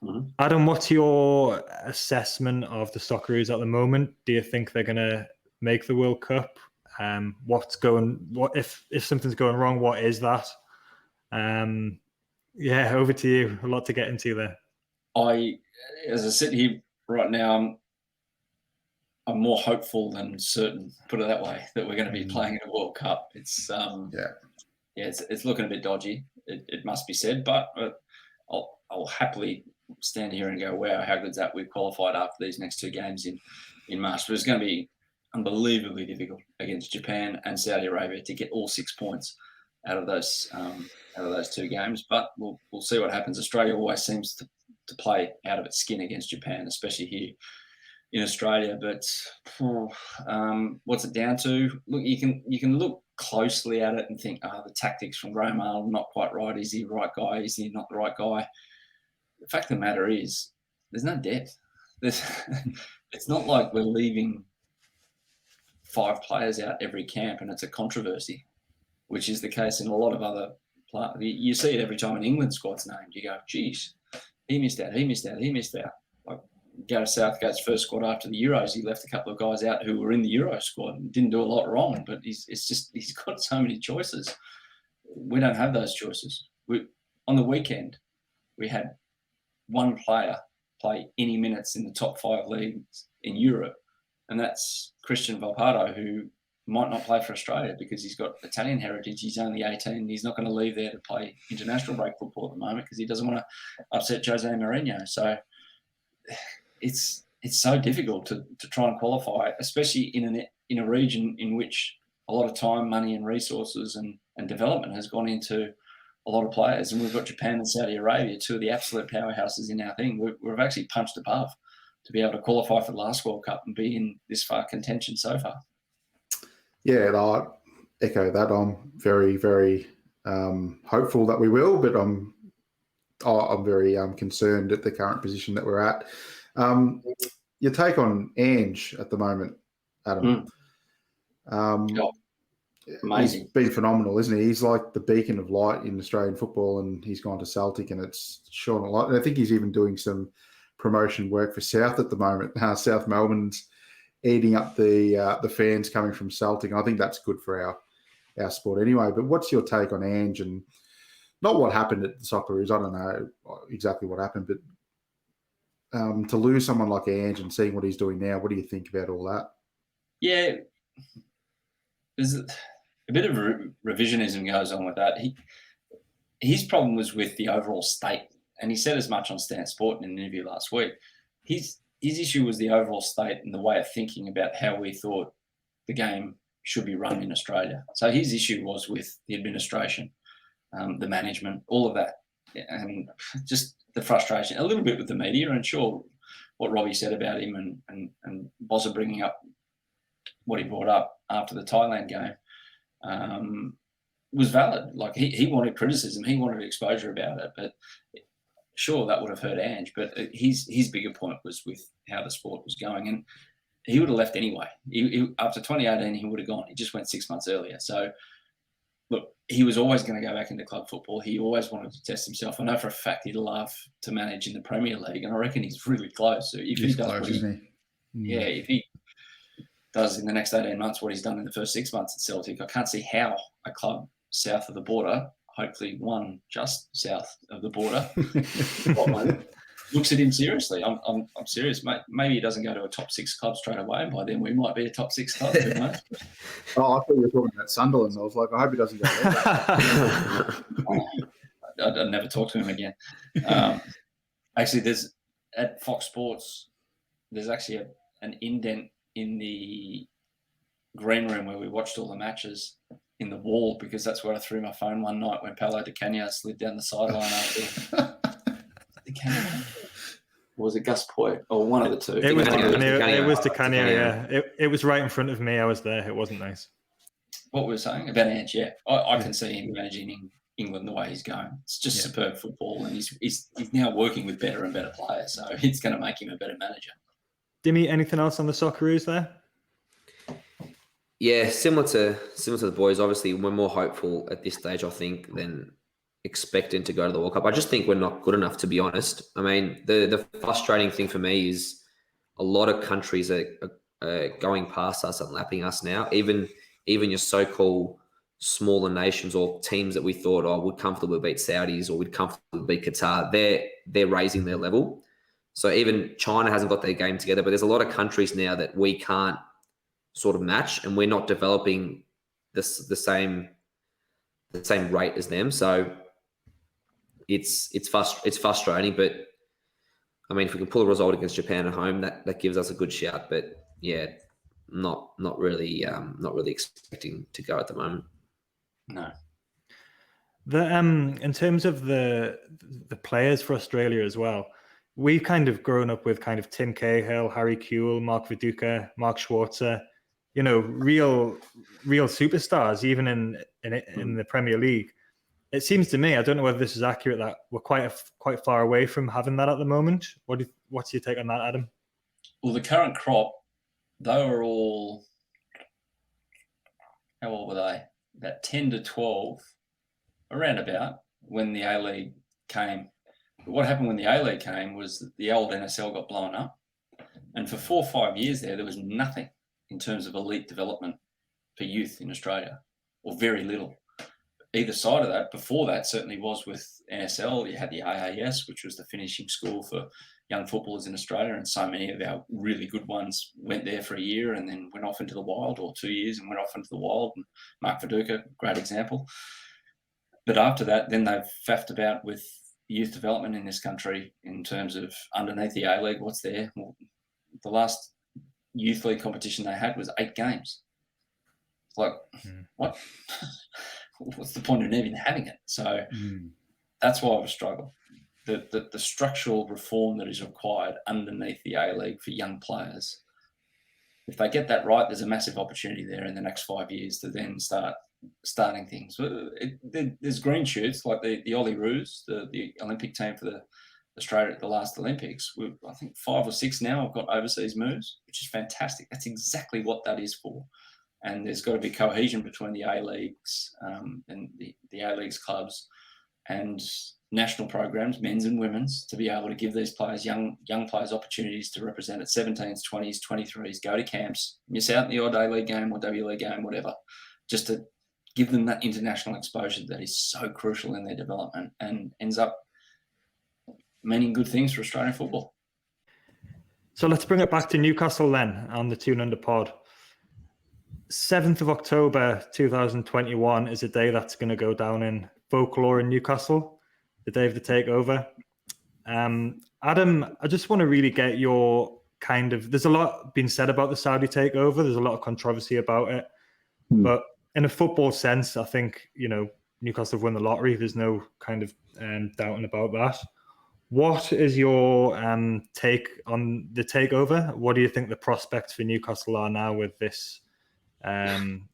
Mm-hmm. Adam, what's your assessment of the Socceroos at the moment? Do you think they're going to make the World Cup? If something's going wrong, what is that? Over to you. A lot to get into there. As I sit here right now, I'm more hopeful than certain, put it that way, that we're going to be playing in a World Cup. It's it's looking a bit dodgy. It must be said, but I'll happily stand here and go, wow, how good's that? We've qualified after these next 2 games in March. But it's going to be unbelievably difficult against Japan and Saudi Arabia to get all 6 points out of those 2 games. But we'll see what happens. Australia always seems to play out of its skin against Japan, especially here in Australia. But what's it down to? Look, you can look closely at it and think, the tactics from Graham Arnold not quite right. Is he the right guy? Is he not the right guy? The fact of the matter is, there's no depth. It's not like we're leaving 5 players out every camp and it's a controversy, which is the case in a lot of other players. You see it every time an England squad's named. You go, geez, he missed out. Like Gareth Southgate's first squad after the Euros, he left a couple of guys out who were in the Euro squad and didn't do a lot wrong, but he's got so many choices. We don't have those choices. On the weekend, we had 1 player play any minutes in the top 5 leagues in Europe, and that's Christian Valpardo, who might not play for Australia because he's got Italian heritage. He's only 18. He's not going to leave there to play international break football at the moment because he doesn't want to upset Jose Mourinho. So it's so difficult to try and qualify, especially in a region in which a lot of time, money and resources and development has gone into a lot of players. And we've got Japan and Saudi Arabia, 2 of the absolute powerhouses in our thing. We've actually punched above to be able to qualify for the last World Cup and be in this far contention so far. Yeah, I echo that. I'm very, very hopeful that we will, but I'm very concerned at the current position that we're at. Your take on Ange at the moment, Adam? Amazing. He's been phenomenal, isn't he? He's like the beacon of light in Australian football, and he's gone to Celtic, and it's shone a lot. And I think he's even doing some promotion work for South at the moment. South Melbourne's eating up the fans coming from Celtic, and I think that's good for our sport anyway. But what's your take on Ange, and not what happened at the Socceroos? I don't know exactly what happened, but to lose someone like Ange and seeing what he's doing now, what do you think about all that? Yeah, there's a bit of revisionism goes on with that. His problem was with the overall state, and he said as much on Stan Sport in an interview last week. His issue was the overall state and the way of thinking about how we thought the game should be run in Australia. So his issue was with the administration, the management, all of that, and just the frustration, a little bit with the media. And sure, what Robbie said about him and Bozza bringing up what he brought up after the Thailand game was valid. Like he wanted criticism, he wanted exposure about it, but sure, that would have hurt Ange. But his bigger point was with how the sport was going, and he would have left anyway. After 2018, he would have gone. He just went 6 months earlier. So look, he was always going to go back into club football. He always wanted to test himself. I know for a fact he'd love to manage in the Premier League, and I reckon he's really close. So if He's close, isn't he? Yeah, if he does in the next 18 months what he's done in the first 6 months at Celtic, I can't see how a club south of the border, hopefully one just south of the border, looks at him seriously. I'm serious, mate. Maybe he doesn't go to a top 6 club straight away, and by then we might be a top 6 club. Who knows? Oh, I thought you were talking about Sunderland. I was like, I hope he doesn't go there. I'd never talk to him again. Actually, there's at Fox Sports, there's actually an indent in the green room where we watched all the matches in the wall, because that's where I threw my phone one night when Paulo Di Canio slid down the sideline after. Di Canio. Or was it Gus Poyet? Or one of the two. It was Di Canio. It was Di Di Canio, Canio. yeah. It was right in front of me. I was there. It wasn't nice. What we were saying about Ange, yeah. I can see him managing England the way he's going. It's just superb football, and he's now working with better and better players, so it's going to make him a better manager. Dimi, anything else on the Socceroos there? Yeah, similar to the boys. Obviously, we're more hopeful at this stage, I think, than expecting to go to the World Cup. I just think we're not good enough, to be honest. I mean, the frustrating thing for me is a lot of countries are going past us and lapping us now. Even your so-called smaller nations or teams that we thought, would comfortably beat Saudis or would comfortably beat Qatar, they're raising their level. So even China hasn't got their game together, but there's a lot of countries now that we can't sort of match, and we're not developing the same rate as them. So it's frustrating, but I mean, if we can pull a result against Japan at home, that gives us a good shout. But yeah, not really expecting to go at the moment. No. In terms of the players for Australia as well, we've kind of grown up with kind of Tim Cahill, Harry Kewell, Mark Viduka, Mark Schwarzer, real superstars, even in the Premier League. It seems to me, I don't know whether this is accurate, that we're quite far away from having that at the moment. What's your take on that, Adam? Well, the current crop, they were all, how old were they? About 10 to 12, around about, when the A-League came. But what happened when the A-League came was that the old NSL got blown up. And for 4 or 5 years there was nothing in terms of elite development for youth in Australia, or very little. Either side of that, before that certainly was with NSL. You had the AAS, which was the finishing school for young footballers in Australia, and so many of our really good ones went there for a year and then went off into the wild, or 2 years and went off into the wild. And Mark Viduka, great example. But after that, then they've faffed about with youth development in this country in terms of underneath the A-League, what's there. Well, the last youth league competition they had was 8 games. It's like, what? What's the point of even having it? So that's why we struggle. The structural reform that is required underneath the A-League for young players, if they get that right, there's a massive opportunity there in the next 5 years to then starting things. There's green shoots like the Ollie Roos, the Olympic team for Australia at the last Olympics. I think 5 or 6 now have got overseas moves, which is fantastic. That's exactly what that is for. And there's got to be cohesion between the A-Leagues and the A-Leagues clubs and national programs, men's and women's, to be able to give these players, young players, opportunities to represent at 17s, 20s, 23s, go to camps, miss out in the odd A-League game or W-League game, whatever, just to give them that international exposure that is so crucial in their development and ends up meaning good things for Australian football. So let's bring it back to Newcastle then on the Tune Under pod. 7th of October 2021 is a day that's going to go down in folklore in Newcastle, the day of the takeover. Adam, I just want to really get your there's a lot being said about the Saudi takeover. There's a lot of controversy about it. But in a football sense, I think, Newcastle have won the lottery. There's no kind of doubting about that. What is your take on the takeover? What do you think the prospects for Newcastle are now with this?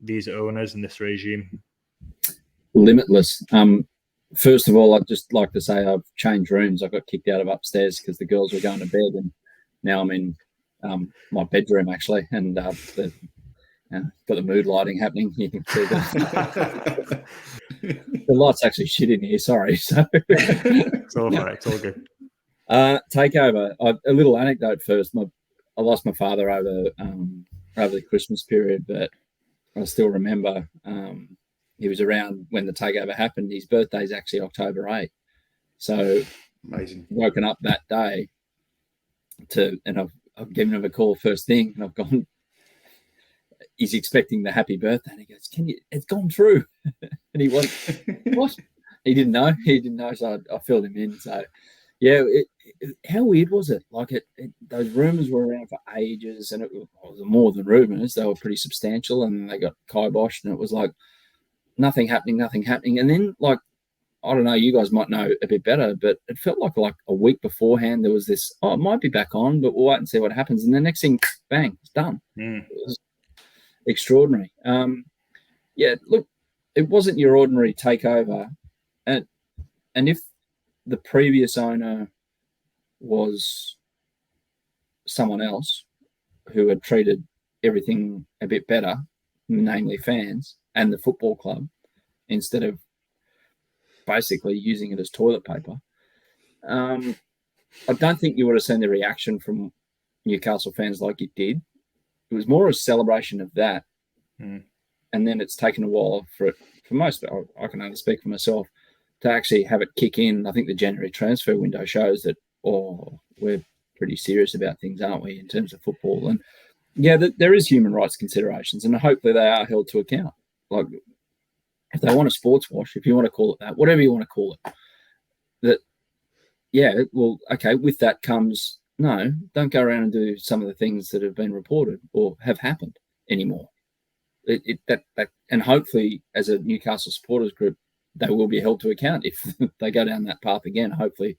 These owners and this regime? Limitless. First of all, I'd just like to say I've changed rooms. I got kicked out of upstairs because the girls were going to bed, and now I'm in my bedroom actually, and got the mood lighting happening. You can see that. The light's actually shit in here. Sorry. So it's all right. It's all good. Takeover. A little anecdote first. I lost my father over the Christmas period, but I still remember he was around when the takeover happened. His birthday is actually October 8th. So amazing. Woken up that day and I've given him a call first thing, and I've gone, he's expecting the happy birthday, and he goes, it's gone through. And he went, what? He didn't know, so I filled him in. So Yeah, how weird was it? Like those rumors were around for ages, and it was more than rumors; they were pretty substantial, and they got kiboshed, and it was like nothing happening, and then like I don't know, you guys might know a bit better, but it felt like a week beforehand there was this. Oh, it might be back on, but we'll wait and see what happens. And the next thing, bang, it's done. It was extraordinary. Yeah, look, it wasn't your ordinary takeover, and if the previous owner was someone else who had treated everything a bit better, namely fans and the football club, instead of basically using it as toilet paper, I don't think you would have seen the reaction from Newcastle fans like it did. It was more a celebration of that. And then it's taken a while for most, I can only speak for myself, to actually have it kick in. I think the January transfer window shows that, we're pretty serious about things, aren't we, in terms of football? And yeah, there is human rights considerations, and hopefully they are held to account. Like, if they want a sports wash, if you want to call it that, whatever you want to call it, that, yeah, well, okay, with that comes, no, don't go around and do some of the things that have been reported or have happened anymore. And hopefully, as a Newcastle supporters group, they will be held to account if they go down that path again. Hopefully,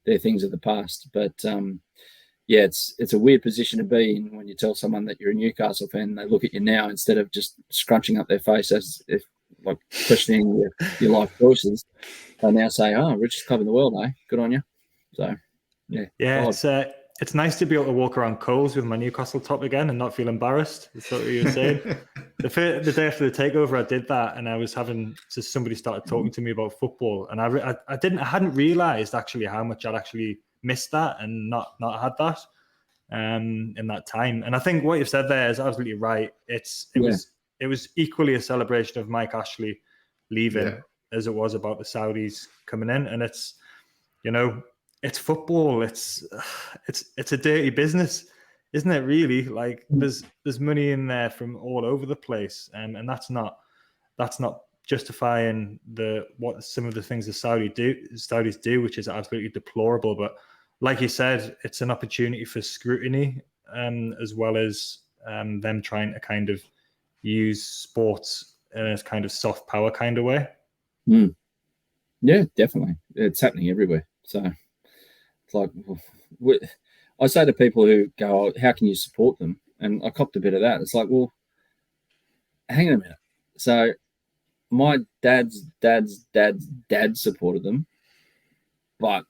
they're things of the past. But yeah, it's a weird position to be in when you tell someone that you're a Newcastle fan and they look at you now, instead of just scrunching up their face as if like questioning your life choices. They now say, "Oh, richest club in the world, eh? Good on you." So yeah, it's nice to be able to walk around Coles with my Newcastle top again and not feel embarrassed. That's what you were saying. The day after the takeover, I did that, and I was somebody started talking to me about football, and I hadn't realised actually how much I'd actually missed that and not had that in that time. And I think what you've said there is absolutely right. It was equally a celebration of Mike Ashley leaving as it was about the Saudis coming in, and it's, you know, it's football. It's a dirty business, isn't it? Really, like there's money in there from all over the place, and that's not justifying what some of the things the Saudis do, which is absolutely deplorable. But like you said, it's an opportunity for scrutiny, as well as them trying to kind of use sports in a kind of soft power kind of way. Yeah, definitely. It's happening everywhere. So it's like, I say to people who go, "How can you support them?" And I copped a bit of that. It's like, well, hang on a minute. So my dad's dad supported them, but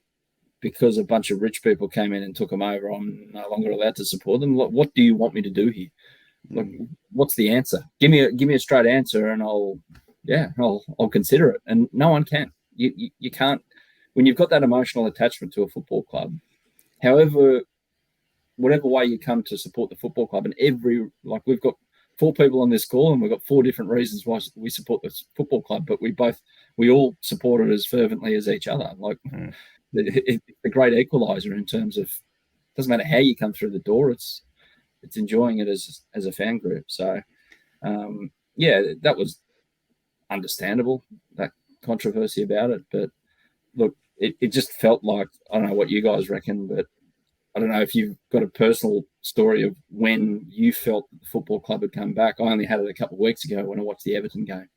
because a bunch of rich people came in and took them over, I'm no longer allowed to support them. What do you want me to do here? Like, what's the answer? Give me a straight answer, and I'll consider it. And no one can. You can't, when you've got that emotional attachment to a football club. However, whatever way you come to support the football club, and we've got 4 people on this call, and we've got 4 different reasons why we support this football club, but we all support it as fervently as each other. Like, it's a great equalizer in terms of, it doesn't matter how you come through the door, it's enjoying it as a fan group. So that was understandable, that controversy about it. But look, it just felt like, I don't know what you guys reckon, but I don't know if you've got a personal story of when you felt the football club had come back. I only had it a couple of weeks ago when I watched the Everton game,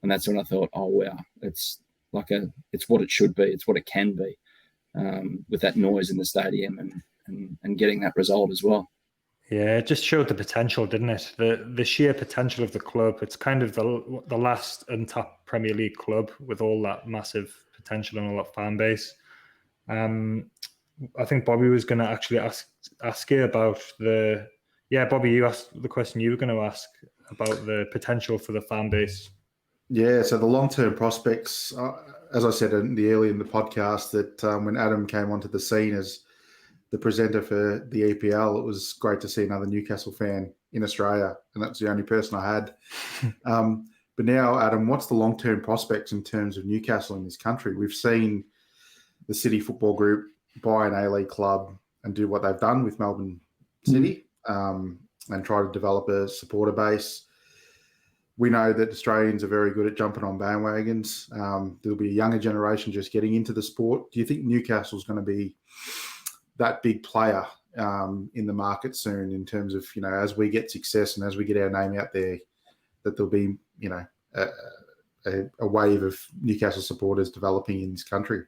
and that's when I thought, oh wow, it's what it should be, it's what it can be, with that noise in the stadium and getting that result as well. Yeah, it just showed the potential, didn't it? The sheer potential of the club. It's kind of the last untapped Premier League club with all that massive potential and all that fan base. I think Bobby was going to actually ask you about Bobby, you asked the question you were going to ask about the potential for the fan base. Yeah, so the long-term prospects, as I said earlier in the podcast, that when Adam came onto the scene as the presenter for the EPL, it was great to see another Newcastle fan in Australia, and that's the only person I had. But now, Adam, what's the long-term prospects in terms of Newcastle in this country? We've seen the City Football Group buy an A-League club and do what they've done with Melbourne City, and try to develop a supporter base. we know that Australians are very good at jumping on bandwagons. There'll be a younger generation just getting into the sport. Do you think Newcastle's going to be that big player in the market soon, in terms of, as we get success and as we get our name out there, that there'll be, a wave of Newcastle supporters developing in this country?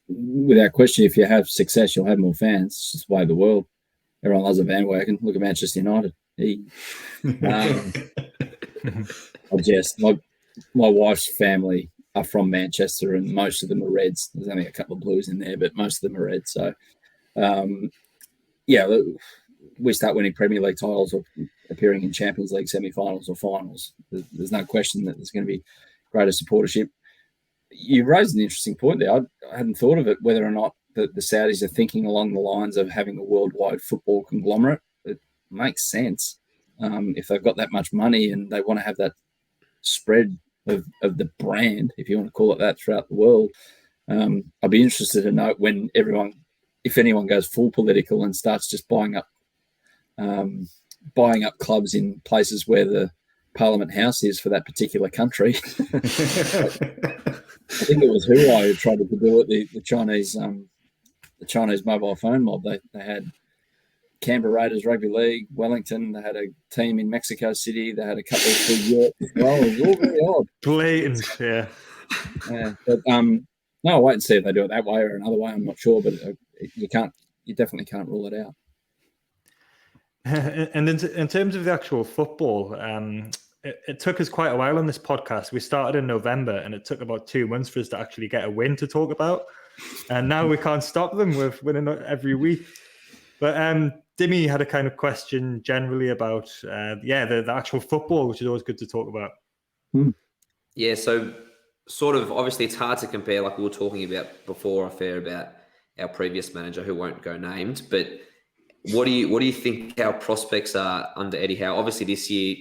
Without question, if you have success, you'll have more fans. It's just the way of the world. Everyone loves a bandwagon. Look at Manchester United. I jest. My wife's family are from Manchester, and most of them are Reds. There's only a couple of Blues in there, but most of them are Reds. So, we start winning Premier League titles or appearing in Champions League semi-finals or finals. There's no question that there's going to be greater supportership. You raised an interesting point there. I hadn't thought of it, whether or not the Saudis are thinking along the lines of having a worldwide football conglomerate. It makes sense. If they've got that much money and they want to have that spread of the brand, if you want to call it that, throughout the world, I'd be interested to know when if anyone goes full political and starts just buying up clubs in places where the Parliament House is for that particular country. I think it was Huawei who tried to do it. The Chinese mobile phone mob. They had Canberra Raiders Rugby League, Wellington. They had a team in Mexico City. They had a couple of Europe as well. It was all very odd. Blatant, yeah. Yeah, but no, I'll wait and see if they do it that way or another way. I'm not sure, but you definitely can't rule it out. And in terms of the actual football, it took us quite a while on this podcast. We started in November, and it took about 2 months for us to actually get a win to talk about. And now we can't stop them. We're winning every week. But Dimi had a kind of question generally about, the actual football, which is always good to talk about. Yeah, so sort of, obviously it's hard to compare, like we were talking about before off air about our previous manager, who won't go named, but what do you think our prospects are under Eddie Howe? Obviously this year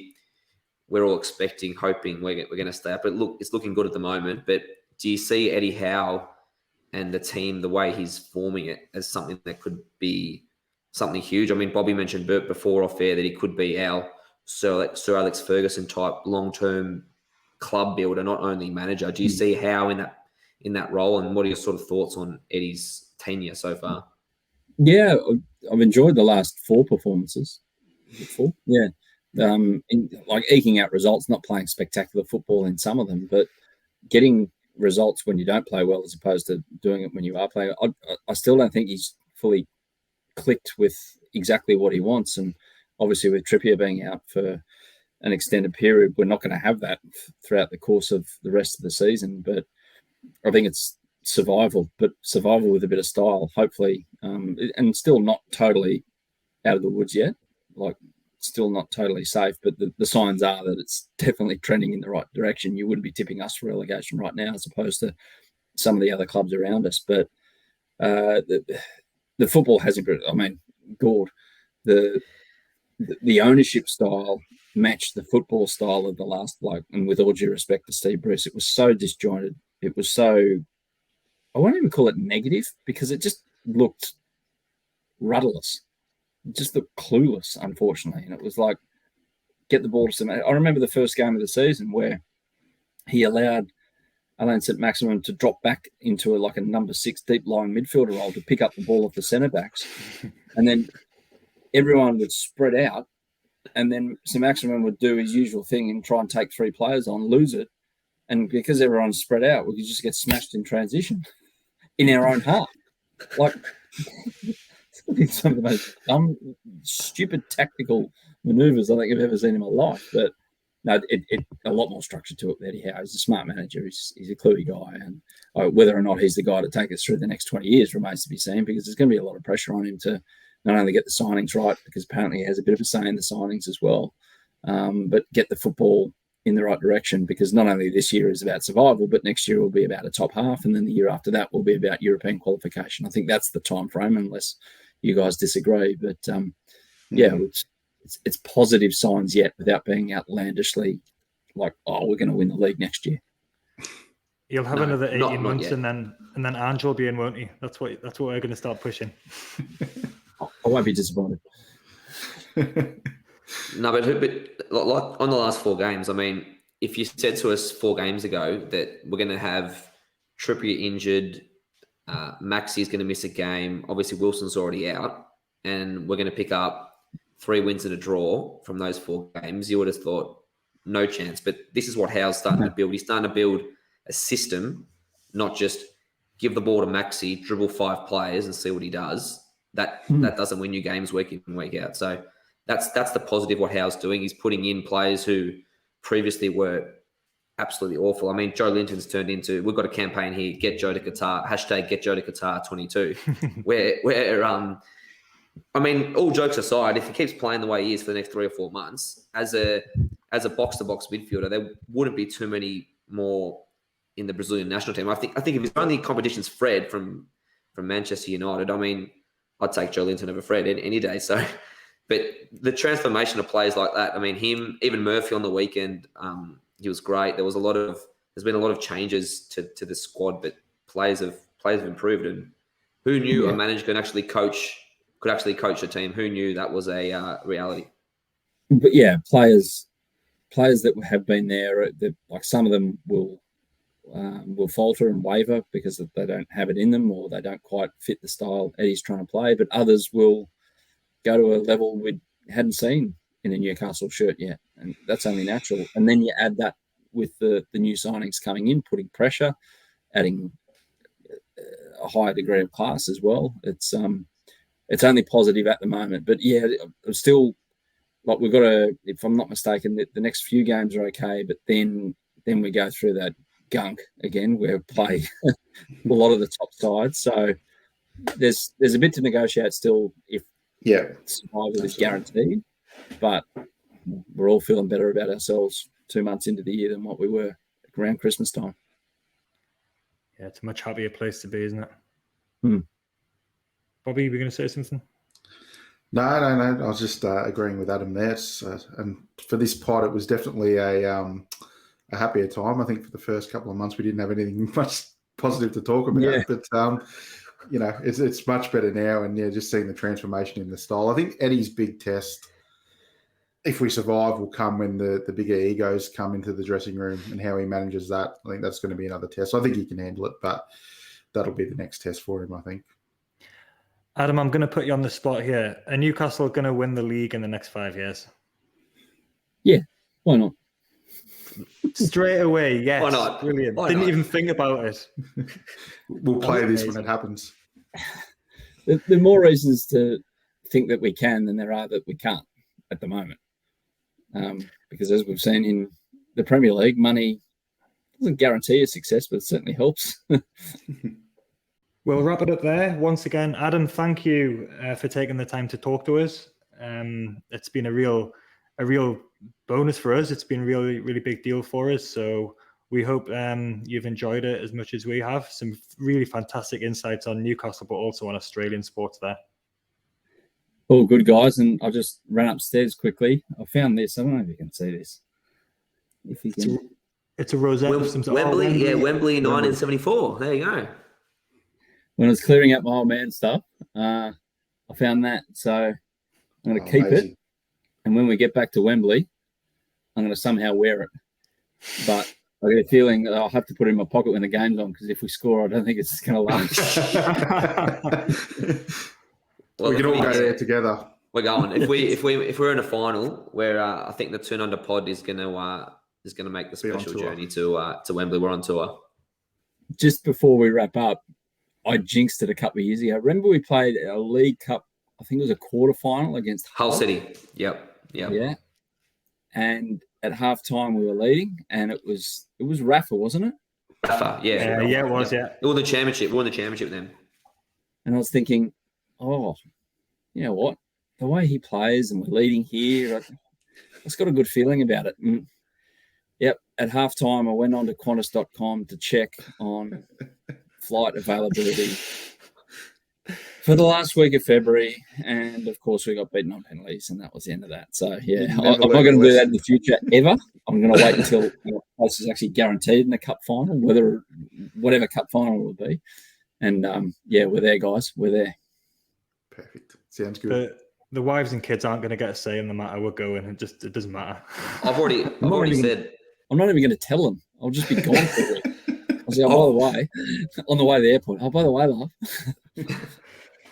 we're all expecting, hoping we're going to stay up, but look, it's looking good at the moment. But do you see Eddie Howe and the team, the way he's forming it, as something that could be something huge? I mean, Bobby mentioned before off air that he could be our Sir Alex Ferguson type long-term club builder, not only manager. Do you see Howe in that role, and what are your sort of thoughts on Eddie's tenure so far? Yeah, I've enjoyed the last 4 performances. 4? Yeah. Like eking out results, not playing spectacular football in some of them, but getting results when you don't play well as opposed to doing it when you are playing. I still don't think he's fully clicked with exactly what he wants. And obviously with Trippier being out for an extended period, we're not going to have that throughout the course of the rest of the season. But I think it's survival with a bit of style, hopefully, and still not totally out of the woods yet. Like, still not totally safe, but the signs are that it's definitely trending in the right direction. You wouldn't be tipping us for relegation right now as opposed to some of the other clubs around us. But the football has improved. I mean, Gord, the ownership style matched the football style of the last bloke. And with all due respect to Steve Bruce, it was so disjointed. It was so, I won't even call it negative, because it just looked rudderless. It just looked clueless, unfortunately. And it was like, get the ball to some. I remember the first game of the season where he allowed Alain St-Maximin to drop back into a number 6 deep-lying midfielder role to pick up the ball off the centre-backs. And then everyone would spread out, and then St-Maximin would do his usual thing and try and take 3 players on, lose it. And because everyone's spread out, we could just get smashed in transition in our own half. Like, some of the most dumb, stupid tactical manoeuvres I think I've ever seen in my life. But no, a lot more structure to it. Eddie Howe, he's a smart manager. He's a cluey guy, and whether or not he's the guy to take us through the next 20 years remains to be seen, because there's going to be a lot of pressure on him to not only get the signings right, because apparently he has a bit of a say in the signings as well, but get the football in the right direction, because not only this year is about survival, but next year will be about a top half, and then the year after that will be about European qualification. I think that's the time frame, unless you guys disagree. But it's positive signs yet, without being outlandishly like, oh, we're going to win the league next year. You'll have another 18 months, and then Ange will be in, won't he? That's what we're going to start pushing. I won't be disappointed. No, but like on the last 4 games, I mean, if you said to us 4 games ago that we're going to have Trippier injured, Maxi's going to miss a game, obviously Wilson's already out, and we're going to pick up 3 wins and a draw from those 4 games, you would have thought no chance. But this is what Howe's starting to build. He's starting to build a system, not just give the ball to Maxi, dribble 5 players and see what he does. That doesn't win you games week in and week out. So that's the positive what Howe's doing. He's putting in players who previously were absolutely awful. I mean, Joe Linton's turned into, we've got a campaign here, get Joe to Qatar, hashtag get Joe to Qatar 22, where I mean, all jokes aside, if he keeps playing the way he is for the next 3 or 4 months, as a box-to-box midfielder, there wouldn't be too many more in the Brazilian national team. I think if his only competition's Fred from Manchester United, I mean, I'd take Joe Linton over Fred any day. So, but the transformation of players like that, I mean, even Murphy on the weekend, he was great. There's been a lot of changes to the squad, but players have improved. And who knew a manager could actually coach a team? Who knew that was a reality? But yeah, players that have been there, like some of them will falter and waver because they don't have it in them or they don't quite fit the style Eddie's trying to play. But others will go to a level we hadn't seen in a Newcastle shirt yet, and that's only natural. And then you add that with the new signings coming in, putting pressure, adding a higher degree of class as well. It's only positive at the moment. But yeah, still, like we've got to, if I'm not mistaken, the next few games are okay, but then we go through that gunk again where we play a lot of the top sides. So there's a bit to negotiate still if survival is guaranteed, but we're all feeling better about ourselves 2 months into the year than what we were around Christmas time. Yeah, it's a much happier place to be, isn't it? Hmm. Bobby, you were going to say something? No. I was just agreeing with Adam there. And for this pod, it was definitely a happier time. I think for the first couple of months, we didn't have anything much positive to talk about. Yeah. But, it's much better now. And, just seeing the transformation in the style. I think Eddie's big test, if we survive, will come when the bigger egos come into the dressing room and how he manages that. I think that's going to be another test. I think he can handle it, but that'll be the next test for him, I think. Adam, I'm going to put you on the spot here. Are Newcastle going to win the league in the next 5 years? Yeah, why not? Straight away, yes. Why not? Brilliant. Why Didn't not? even think about it. We'll play this when it happens. There are more reasons to think that we can than there are that we can't at the moment. Because as we've seen in the Premier League, money doesn't guarantee a success, but it certainly helps. We'll wrap it up there. Once again, Adam, thank you for taking the time to talk to us. It's been a real bonus for us. It's been a really, really big deal for us. So we hope you've enjoyed it as much as we have. Some really fantastic insights on Newcastle, but also on Australian sports there. Oh, good, guys. And I just ran upstairs quickly. I found this. I don't know if you can see this. If you can. It's a rosette. Wembley, Wembley 1974. There you go. When I was clearing out my old man stuff, I found that. So I'm going to keep it. And when we get back to Wembley, I'm going to somehow wear it. But I get a feeling that I'll have to put it in my pocket when the game's on, because if we score, I don't think it's going to last. Well, we can all go there together. We're going. If we're in a final, where I think the Turn Under pod is going to make the special journey to Wembley. We're on tour. Just before we wrap up, I jinxed it a couple of years ago. Remember we played a League Cup, I think it was a quarterfinal against Hull City. Yep. Yeah. And at halftime we were leading, and it was Rafa, wasn't it? Rafa, yeah. It was, yeah. We won the championship. Then. And I was thinking, you know what? The way he plays and we're leading here, it's got a good feeling about it. And yep, at halftime I went on to Qantas.com to check on flight availability for the last week of February, and of course we got beaten on penalties, and that was the end of that. So yeah, I'm not going to do that in the future ever. I'm going to wait until place is actually guaranteed in the cup final, whatever cup final it will be. And we're there, guys. We're there. Perfect. Sounds good. the wives and kids aren't going to get a say in the matter we're going. It doesn't matter. I've already said. I'm not even going to tell them. I'll just be gone for a week. I'll say, by the way, on the way to the airport. Oh, by the way, love.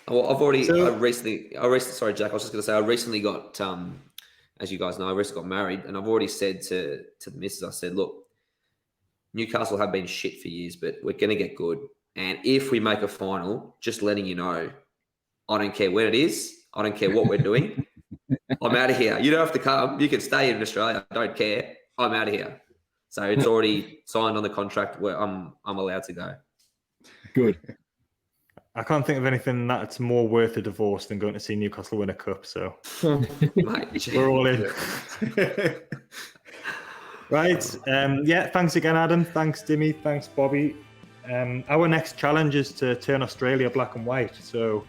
Well, I recently, sorry, Jack, I was just going to say, I recently got, as you guys know, I recently got married, and I've already said to the missus, I said, look, Newcastle have been shit for years, but we're going to get good. And if we make a final, just letting you know, I don't care when it is. I don't care what we're doing. I'm out of here. You don't have to come. You can stay in Australia. I don't care. I'm out of here. So it's already signed on the contract where I'm allowed to go. Good. I can't think of anything that's more worth a divorce than going to see Newcastle win a cup. So Mate, we're all in. Right. Thanks again, Adam. Thanks, Dimi. Thanks, Bobby. Our next challenge is to turn Australia black and white. So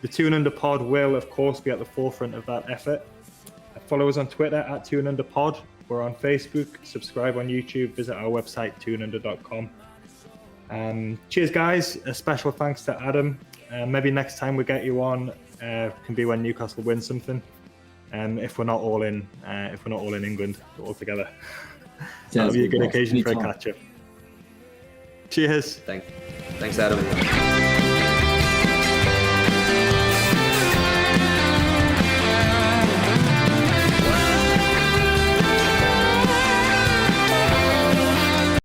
the Two and Under Pod will, of course, be at the forefront of that effort. Follow us on Twitter at Two and Under Pod. We're on Facebook. Subscribe on YouTube. Visit our website, twoandunder.com. Cheers, guys. A special thanks to Adam. Maybe next time we get you on can be when Newcastle wins something. If we're not all in England all together, that'll be a good occasion for a catch up. Cheers. Thanks, Adam.